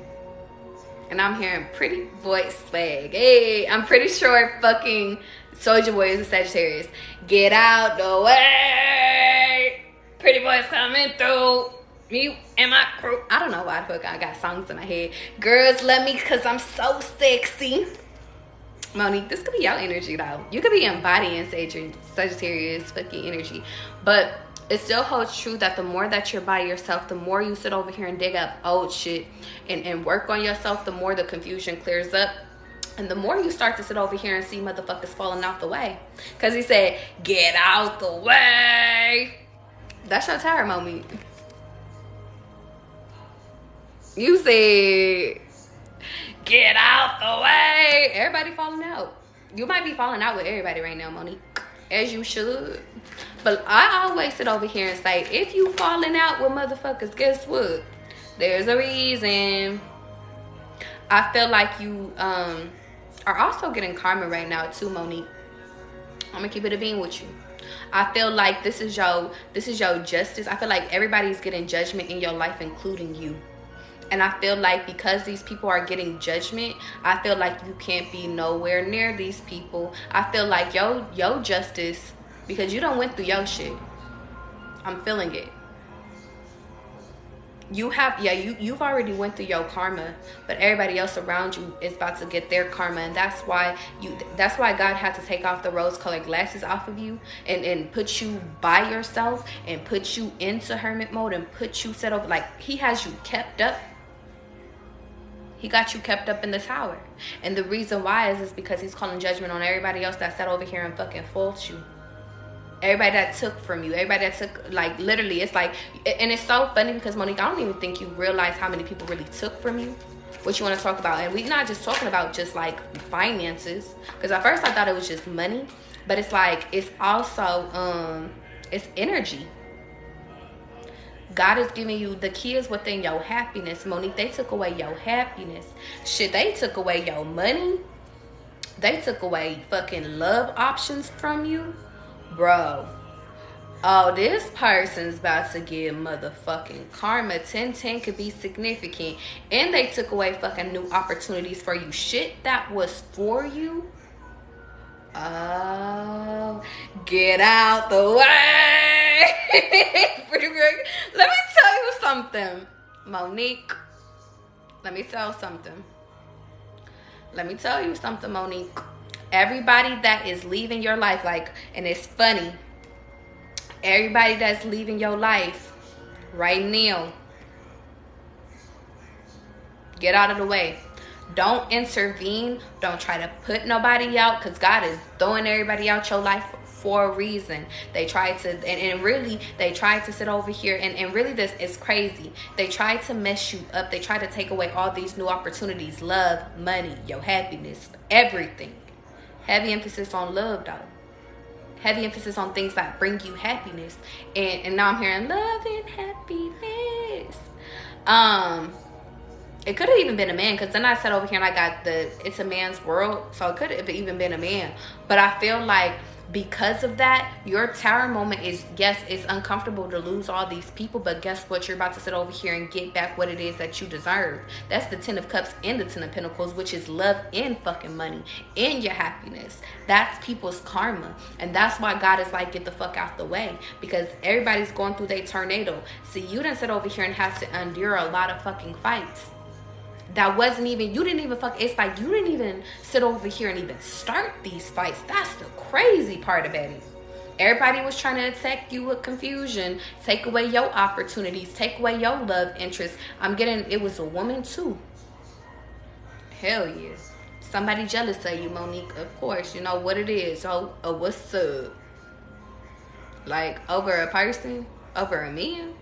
And I'm hearing pretty boy swag. Hey, I'm pretty sure fucking Soulja Boy is a Sagittarius. Get out the way. Pretty boys coming through. Me and my crew. I don't know why the fuck I got songs in my head. Girls love me because I'm so sexy. Monique, this could be your energy though. You could be embodying Sagittarius fucking energy. But it still holds true that the more that you're by yourself, the more you sit over here and dig up old shit and work on yourself, the more the confusion clears up. And the more you start to sit over here and see motherfuckers falling out the way. Because he said, get out the way. That's your tower moment. You said, get out the way. Everybody falling out. You might be falling out with everybody right now, Monique. As you should. But I always sit over here and say, if you falling out with motherfuckers, guess what? There's a reason. I feel like you are also getting karma right now too, Monique. I'm gonna keep it a bean with you. I feel like this is your justice. I feel like everybody's getting judgment in your life, including you. And I feel like because these people are getting judgment, I feel like you can't be nowhere near these people. I feel like your justice, because you done went through your shit. I'm feeling it. You've already went through your karma, but everybody else around you is about to get their karma, and that's why God had to take off the rose-colored glasses off of you and put you by yourself and put you into hermit mode and put you set over. Like, he has you kept up. He got you kept up in the tower, and the reason why is because he's calling judgment on everybody else that sat over here and fucking fault you. Everybody that took from you, everybody that took, like, literally, it's like, and it's so funny because, Monique, I don't even think you realize how many people really took from you. What you want to talk about. And we're not just talking about just, like, finances. Because at first I thought it was just money. But it's like, it's also, it's energy. God is giving you, the key is within your happiness. Monique, they took away your happiness. Shit, they took away your money. They took away fucking love options from you. Bro, oh, this person's about to get motherfucking karma. 1010 could be significant. And they took away fucking new opportunities for you. Shit that was for you. Oh, get out the way. Pretty good. Let me tell you something, Monique. Let me tell you something, Monique. Everybody that is leaving your life, like, and it's funny, everybody that's leaving your life right now, get out of the way. Don't intervene. Don't try to put nobody out, because God is throwing everybody out your life for a reason. They tried to, and really, they tried to sit over here, and really this is crazy. They tried to mess you up. They tried to take away all these new opportunities, love, money, your happiness, everything. Heavy emphasis on love, though. Heavy emphasis on things that bring you happiness. And now I'm hearing love and happiness. It could have even been a man, because then I sat over here and I got it's a man's world. So it could have even been a man. But I feel like because of that, your tower moment is, yes, it's uncomfortable to lose all these people, but guess what? You're about to sit over here and get back what it is that you deserve. That's the 10 of Cups and the 10 of Pentacles, which is love and fucking money and your happiness. That's people's karma. And that's why God is like, get the fuck out the way, because everybody's going through their tornado. See, you didn't sit over here and have to endure a lot of fucking fights. That wasn't even, you didn't even it's like you didn't even sit over here and even start these fights. That's the crazy part about it. Everybody was trying to attack you with confusion, take away your opportunities, take away your love interest. I'm getting, it was a woman too. Hell yeah. Somebody jealous of you, Monique. Of course, you know what it is. Oh, what's up? Like, over a person? Over a man?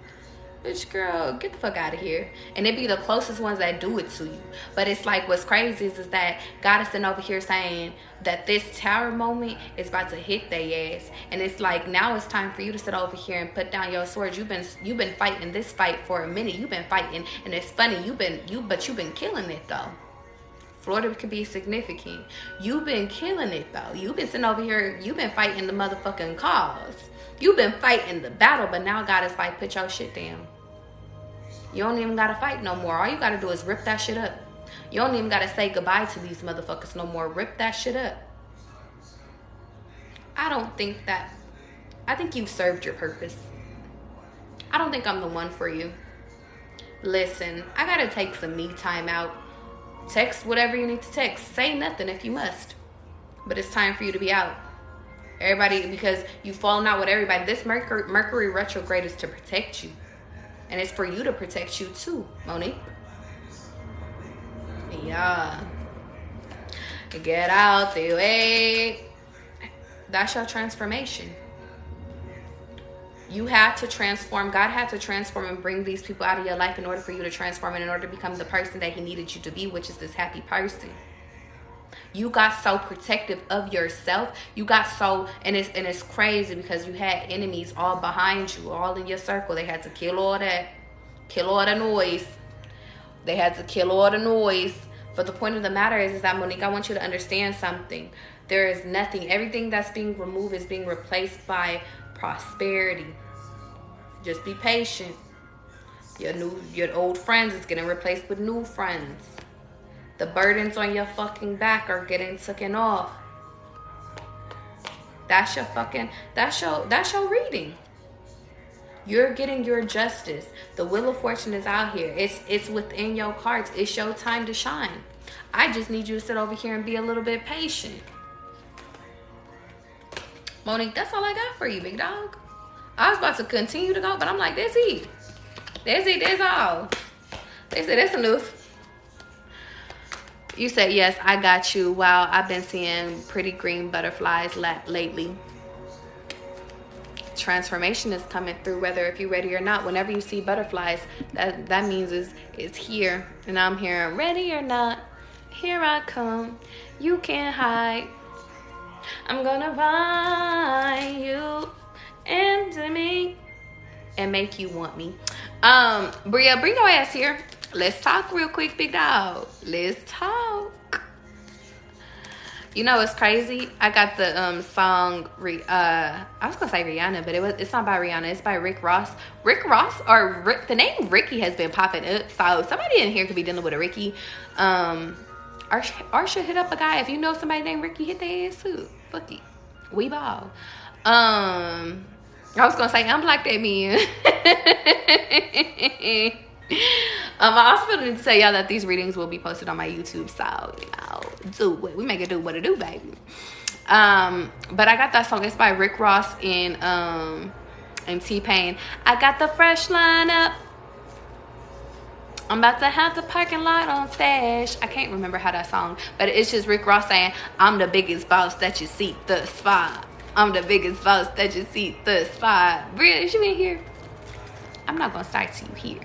bitch, girl, get the fuck out of here. And it be the closest ones that do it to you. But it's like, what's crazy is that God is sitting over here saying that this tower moment is about to hit their ass. And it's like, now it's time for you to sit over here and put down your sword. You've been fighting this fight for a minute. You've been fighting, and it's funny, you've been killing it though. Florida could be significant. You've been killing it though. You've been sitting over here, you've been fighting the motherfucking cause. You've been fighting the battle, but now God is like, put your shit down. You don't even gotta fight no more. All you gotta do is rip that shit up. You don't even gotta say goodbye to these motherfuckers no more. Rip that shit up. I think you've served your purpose. I don't think I'm the one for you. Listen, I gotta take some me time out. Text whatever you need to text. Say nothing if you must. But it's time for you to be out. Everybody, because you've fallen out with everybody. This Mercury retrograde is to protect you. And it's for you to protect you too, Monique. Yeah. Get out the way. That's your transformation. You had to transform. God had to transform and bring these people out of your life in order for you to transform and in order to become the person that he needed you to be, which is this happy person. You got so protective of yourself. You got so, and it's crazy because you had enemies all behind you, all in your circle. They had to kill all that, kill all the noise. They had to kill all the noise. But the point of the matter is that, Monique, I want you to understand something. There is nothing. Everything that's being removed is being replaced by prosperity. Just be patient. Your old friends is getting replaced with new friends. The burdens on your fucking back are getting taken off. That's your reading. You're getting your justice. The wheel of fortune is out here. It's within your cards. It's your time to shine. I just need you to sit over here and be a little bit patient. Monique, that's all I got for you, big dog. I was about to continue to go, but I'm like, that's it. That's all. They said, that's enough. You said, yes, I got you. Wow, I've been seeing pretty green butterflies lately. Transformation is coming through, whether if you're ready or not. Whenever you see butterflies, that means it's here. And I'm here, ready or not, here I come. You can't hide. I'm gonna find you into me and make you want me. Bria, bring your ass here. Let's talk real quick, big dog. Let's talk. You know, it's crazy. I got the song. I was gonna say Rihanna, but it's not by Rihanna. It's by Rick Ross. The name Ricky has been popping up. So somebody in here could be dealing with a Ricky. Or should hit up a guy. If you know somebody named Ricky, hit their ass too. Fuck it. We ball. I was gonna say I'm like that man. I also wanted to tell y'all that these readings will be posted on my YouTube, so do it. We make it do what it do, baby. But I got that song. It's by Rick Ross and T-Pain. I got the fresh lineup. I'm about to have the parking lot on stash. I can't remember how that song, but it's just Rick Ross saying, I'm the biggest boss that you see thus far. I'm the biggest boss that you see thus far. Bria, is you in here? I'm not going to start to you here.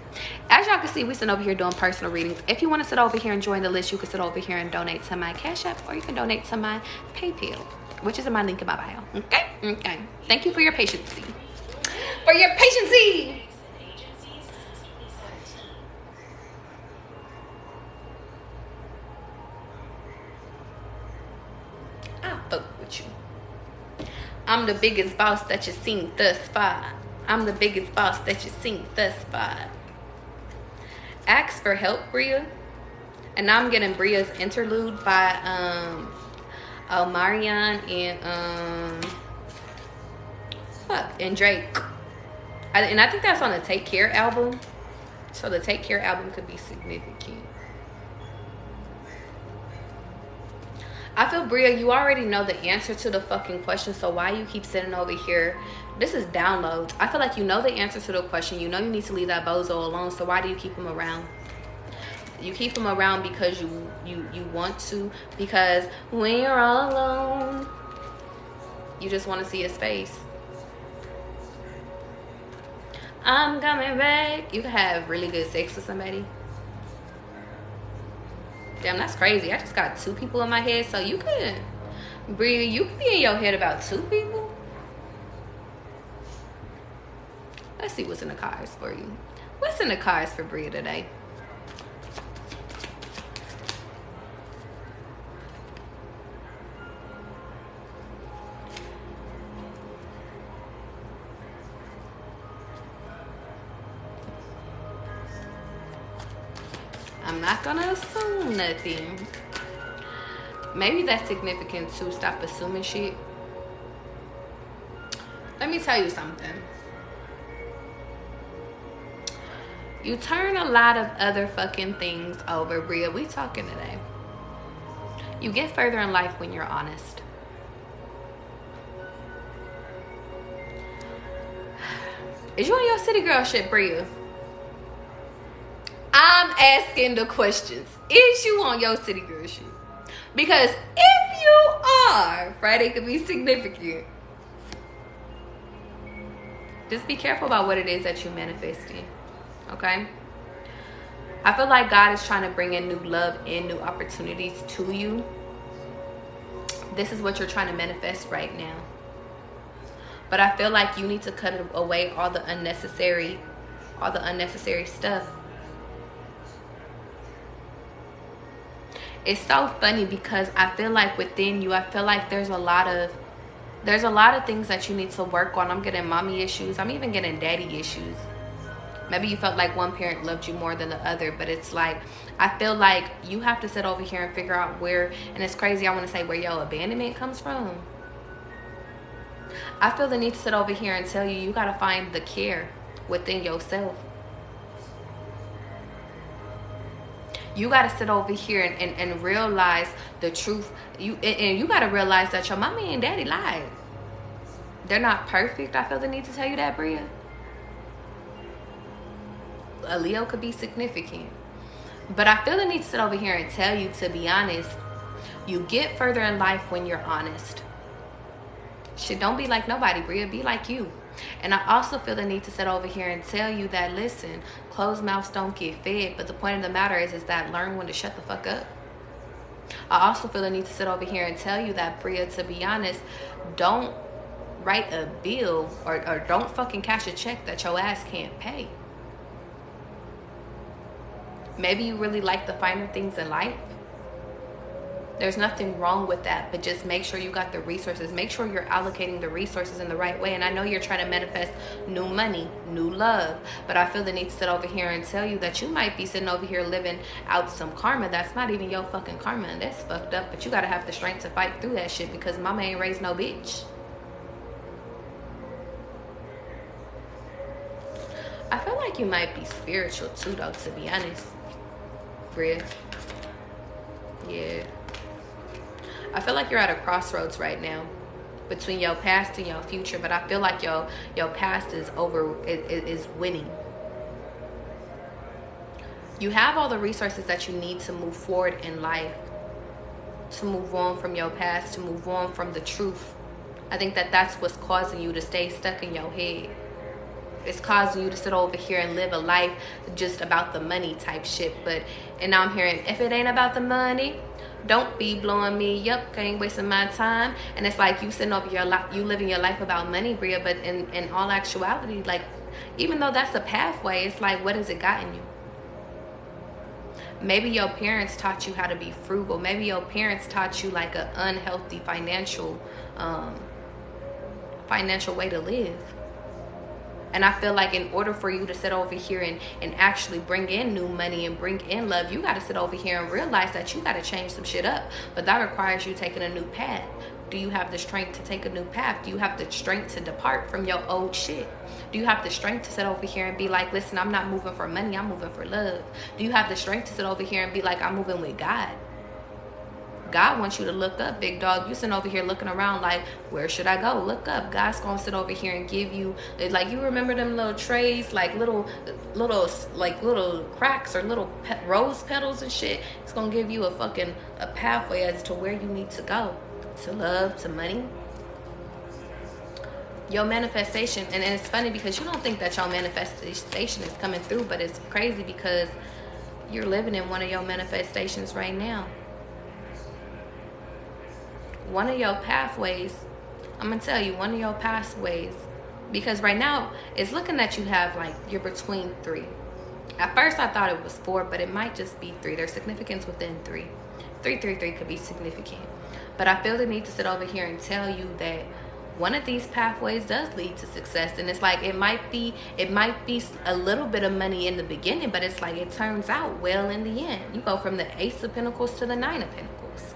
As y'all can see, we sit over here doing personal readings. If you want to sit over here and join the list, you can sit over here and donate to my Cash App, or you can donate to my PayPal, which is in my link in my bio. Okay. Thank you for your patience. I fuck with you. I'm the biggest boss that you've seen thus far. I'm the biggest boss that you've seen thus far. Ask for help, Bria. And now I'm getting Bria's interlude by Omarion and Drake. And I think that's on the Take Care album. So the Take Care album could be significant. I feel, Bria, you already know the answer to the fucking question, so why you keep sitting over here? This is downloads. I feel like you know the answer to the question. You know you need to leave that bozo alone, so why do you keep him around? You keep him around because you want to, because when you're all alone, you just want to see his face. I'm coming back. You can have really good sex with somebody. Damn, that's crazy. I just got 2 people in my head, so you could, Bree, you could be in your head about 2 people. Let's see what's in the cards for you. What's in the cards for Bria today? I'm not gonna assume nothing. Maybe that's significant too. Stop assuming shit. Let me tell you something. You turn a lot of other fucking things over, Bria. We talking today. You get further in life when you're honest. Is you on your city girl shit, Bria? I'm asking the questions. Is you on your city girl shit? Because if you are, Friday could be significant. Just be careful about what it is that you're manifesting. Okay? I feel like God is trying to bring in new love and new opportunities to you. This is what you're trying to manifest right now. But I feel like you need to cut away all the unnecessary stuff. It's so funny because I feel like within you, I feel like there's a lot of things that you need to work on. I'm getting mommy issues. I'm even getting daddy issues. Maybe you felt like one parent loved you more than the other, but it's like, I feel like you have to sit over here and figure out where, and it's crazy, I want to say where your abandonment comes from. I feel the need to sit over here and tell you, you got to find the care within yourself. You got to sit over here and realize the truth. And you got to realize that your mommy and daddy lied. They're not perfect. I feel the need to tell you that, Bria. A Leo could be significant. But I feel the need to sit over here and tell you, to be honest, you get further in life when you're honest. Shit, don't be like nobody, Bria. Be like you. And I also feel the need to sit over here and tell you that, listen, closed mouths don't get fed. But the point of the matter is that learn when to shut the fuck up. I also feel the need to sit over here and tell you that, Bria, to be honest, don't write a bill or don't fucking cash a check that your ass can't pay. Maybe you really like the finer things in life. There's nothing wrong with that, but just make sure you got the resources. Make sure you're allocating the resources in the right way. And I know you're trying to manifest new money, new love, but I feel the need to sit over here and tell you that you might be sitting over here living out some karma that's not even your fucking karma, and that's fucked up. But you gotta have the strength to fight through that shit, because mama ain't raised no bitch. I feel like you might be spiritual too, though, to be honest, Bria. Yeah. I feel like you're at a crossroads right now between your past and your future, but I feel like your past is winning. You have all the resources that you need to move forward in life, to move on from your past, to move on from the truth. I think that that's what's causing you to stay stuck in your head. It's causing you to sit over here and live a life just about the money type shit. And now I'm hearing, if it ain't about the money, don't be blowing me up, ain't wasting my time. And it's like you sitting over your life, you living your life about money, Bria, but in all actuality, like, even though that's a pathway, it's like, what has it gotten you? Maybe your parents taught you how to be frugal. Maybe your parents taught you like an unhealthy financial way to live. And I feel like in order for you to sit over here and actually bring in new money and bring in love, you got to sit over here and realize that you got to change some shit up. But that requires you taking a new path. Do you have the strength to take a new path? Do you have the strength to depart from your old shit? Do you have the strength to sit over here and be like, listen, I'm not moving for money, I'm moving for love? Do you have the strength to sit over here and be like, I'm moving with God? God wants you to look up, big dog. You sitting over here looking around like, where should I go? Look up. God's gonna sit over here and give you, like, you remember them little trays, like little cracks or little rose petals and shit. It's gonna give you a pathway as to where you need to go, to love, to money. Your manifestation, and it's funny because you don't think that your manifestation is coming through, but it's crazy because you're living in one of your manifestations right now. One of your pathways, I'm gonna tell you, one of your pathways, because right now it's looking that you have, like, you're between 3. At first I thought it was 4, but it might just be 3. There's significance within 3. 333 could be significant. But I feel the need to sit over here and tell you that one of these pathways does lead to success. And it's like, it might be a little bit of money in the beginning, but it's like it turns out well in the end. You go from the Ace of Pentacles to the 9 of Pentacles.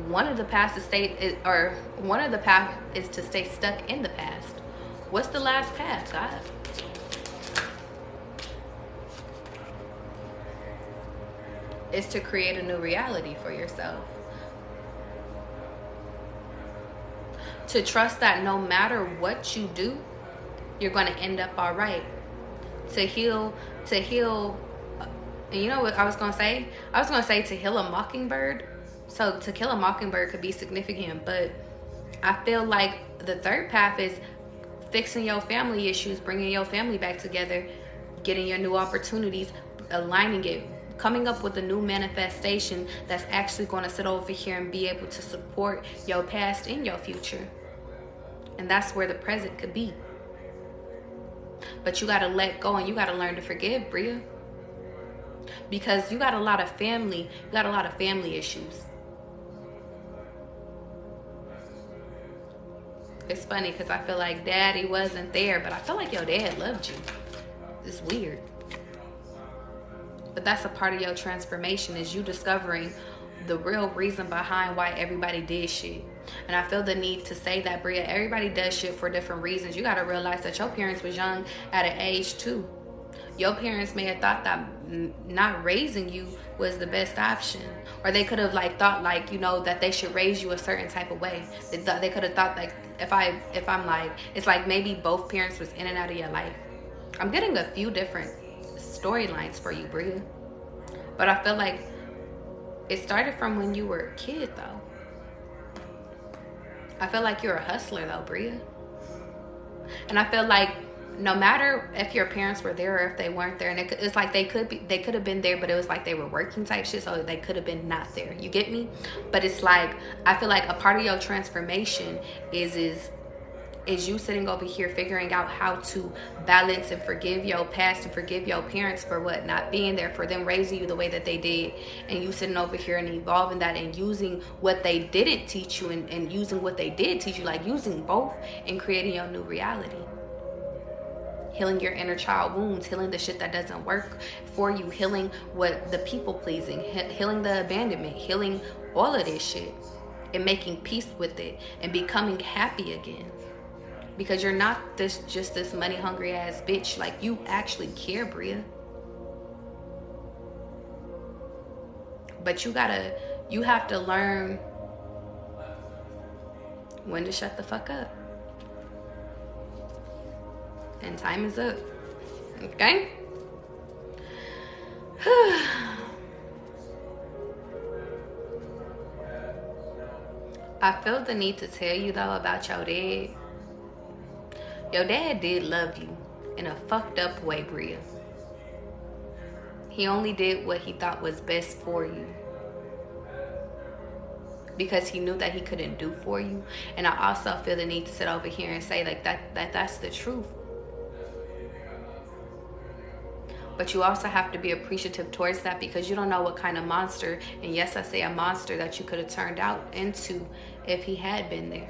One of the paths is to stay stuck in the past. What's the last path, God? It's to create a new reality for yourself. To trust that no matter what you do, you're going to end up all right. To heal. And you know what I was going to say? I was going to say to heal a mockingbird. So to kill a mockingbird could be significant, but I feel like the third path is fixing your family issues, bringing your family back together, getting your new opportunities, aligning it, coming up with a new manifestation that's actually going to sit over here and be able to support your past and your future. And that's where the present could be. But you got to let go and you got to learn to forgive, Bria. Because you got a lot of family issues. It's funny because I feel like daddy wasn't there, but I feel like your dad loved you. It's weird. But that's a part of your transformation, is you discovering the real reason behind why everybody did shit. And I feel the need to say that, Bria, everybody does shit for different reasons. You got to realize that your parents was young at an age too. Your parents may have thought that not raising you was the best option, or they could have thought that they should raise you a certain type of way. They could have thought it's like maybe both parents was in and out of your life. I'm getting a few different storylines for you, Bria, but I feel like it started from when you were a kid, though. I feel like you're a hustler, though, Bria, and I feel like no matter if your parents were there or if they weren't there, and it's like they could have been there, but it was like they were working type shit, so they could have been not there. You get me? But it's like, I feel like a part of your transformation is you sitting over here figuring out how to balance and forgive your past and forgive your parents for what not being there, for them raising you the way that they did, and you sitting over here and evolving that and using what they didn't teach you and using what they did teach you, like using both and creating your new reality. Healing your inner child wounds, healing the shit that doesn't work for you, healing what the people pleasing, healing the abandonment, healing all of this shit and making peace with it and becoming happy again. Because you're not just this money hungry ass bitch. Like, you actually care, Bria. But you have to learn when to shut the fuck up. And time is up. Okay? I feel the need to tell you, though, about your dad. Your dad did love you in a fucked up way, Bria. He only did what he thought was best for you, because he knew that he couldn't do for you. And I also feel the need to sit over here and say that's the truth. But you also have to be appreciative towards that, because you don't know what kind of monster, and yes, I say a monster, that you could have turned out into if he had been there.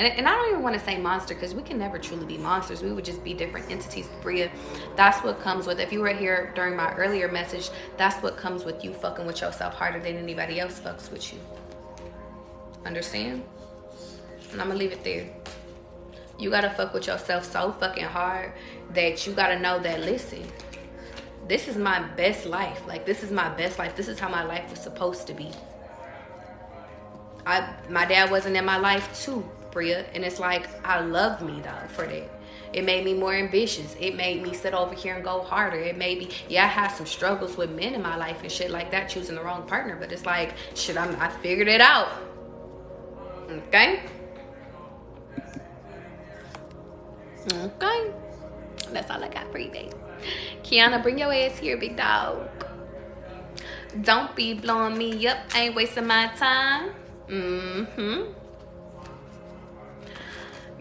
And I don't even want to say monster, because we can never truly be monsters. We would just be different entities, Bria. That's what comes with, if you were here during my earlier message, that's what comes with you fucking with yourself harder than anybody else fucks with you. Understand? And I'm going to leave it there. You got to fuck with yourself so fucking hard that you got to know that, listen, this is my best life. Like, this is my best life. This is how my life was supposed to be. My dad wasn't in my life too, Bria. And it's like, I love me, though, for that. It made me more ambitious. It made me sit over here and go harder. It made me, I had some struggles with men in my life and shit like that, choosing the wrong partner. But it's like, shit, I figured it out. Okay? Okay. That's all I got for you, babe. Kiana, bring your ass here, big dog. Don't be blowing me up. I ain't wasting my time.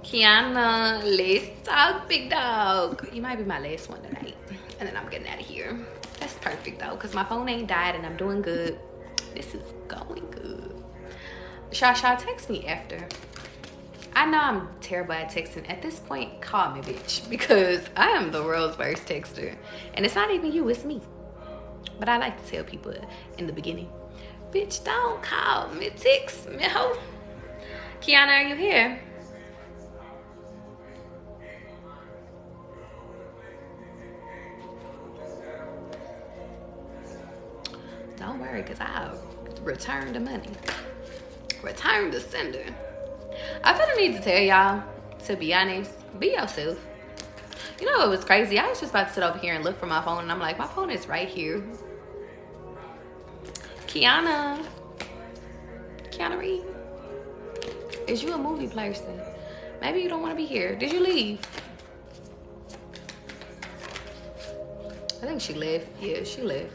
Kiana, let's talk, big dog. You might be my last one tonight. And then I'm getting out of here. That's perfect, though, because my phone ain't died and I'm doing good. This is going good. Sha, text me after. I know I'm terrible at texting. At this point, call me, bitch, because I am the world's worst texter. And it's not even you, it's me. But I like to tell people in the beginning, bitch, don't call me, text me, ho. Kiana, are you here? Don't worry, because I'll return the money. Return the sender. I feel the need to tell y'all, to be honest, be yourself. You know what was crazy? I was just about to sit over here and look for my phone, and I'm like, my phone is right here. Kiana Reed, is you a movie person? Maybe you don't want to be here. Did you leave? I think she left. Yeah, she left.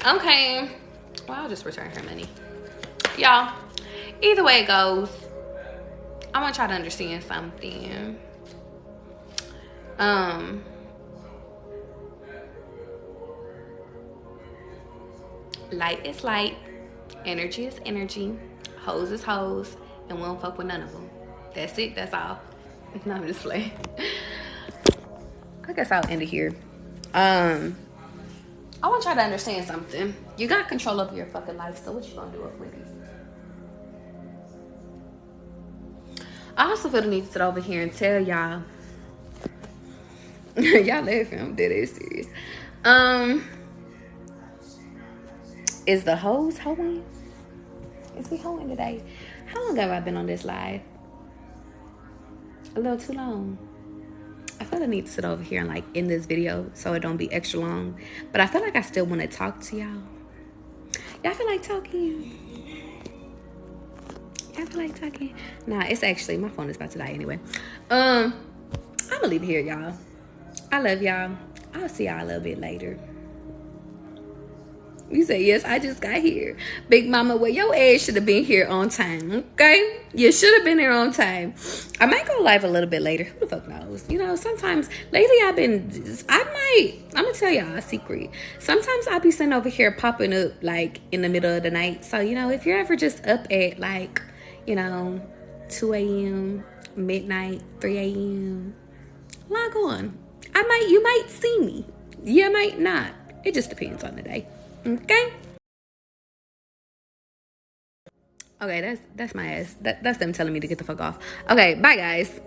Okay. Well, I'll just return her money. Y'all, either way it goes, I want y'all to understand something. Light is light, energy is energy, hoes is hoes, and we don't fuck with none of them. That's it, that's all. No, I'm just playing. I guess I'll end it here. I want y'all to understand something. You got control over your fucking life, so what you gonna do with it? I also feel the need to sit over here and tell y'all. Y'all laughing, I'm dead ass serious. Is the hoes hoeing? Is we hoeing today? How long have I been on this live? A little too long. I feel the need to sit over here and like end this video so it don't be extra long. But I feel like I still want to talk to y'all. Y'all feel like talking? Y'all feel like talking? Nah, it's actually, my phone is about to die anyway. I'm gonna leave it here, y'all. I love y'all. I'll see y'all a little bit later. You say, yes, I just got here. Big mama, well, your ass should have been here on time, okay? You should have been here on time. I might go live a little bit later. Who the fuck knows? You know, sometimes, lately I'm going to tell y'all a secret. Sometimes I'll be sitting over here popping up, like, in the middle of the night. So, you know, if you're ever just up at, like, you know, 2 a.m., midnight, 3 a.m., log on. You might see me. You might not. It just depends on the day. Okay. Okay, that's my ass. That's them telling me to get the fuck off. Okay, bye guys.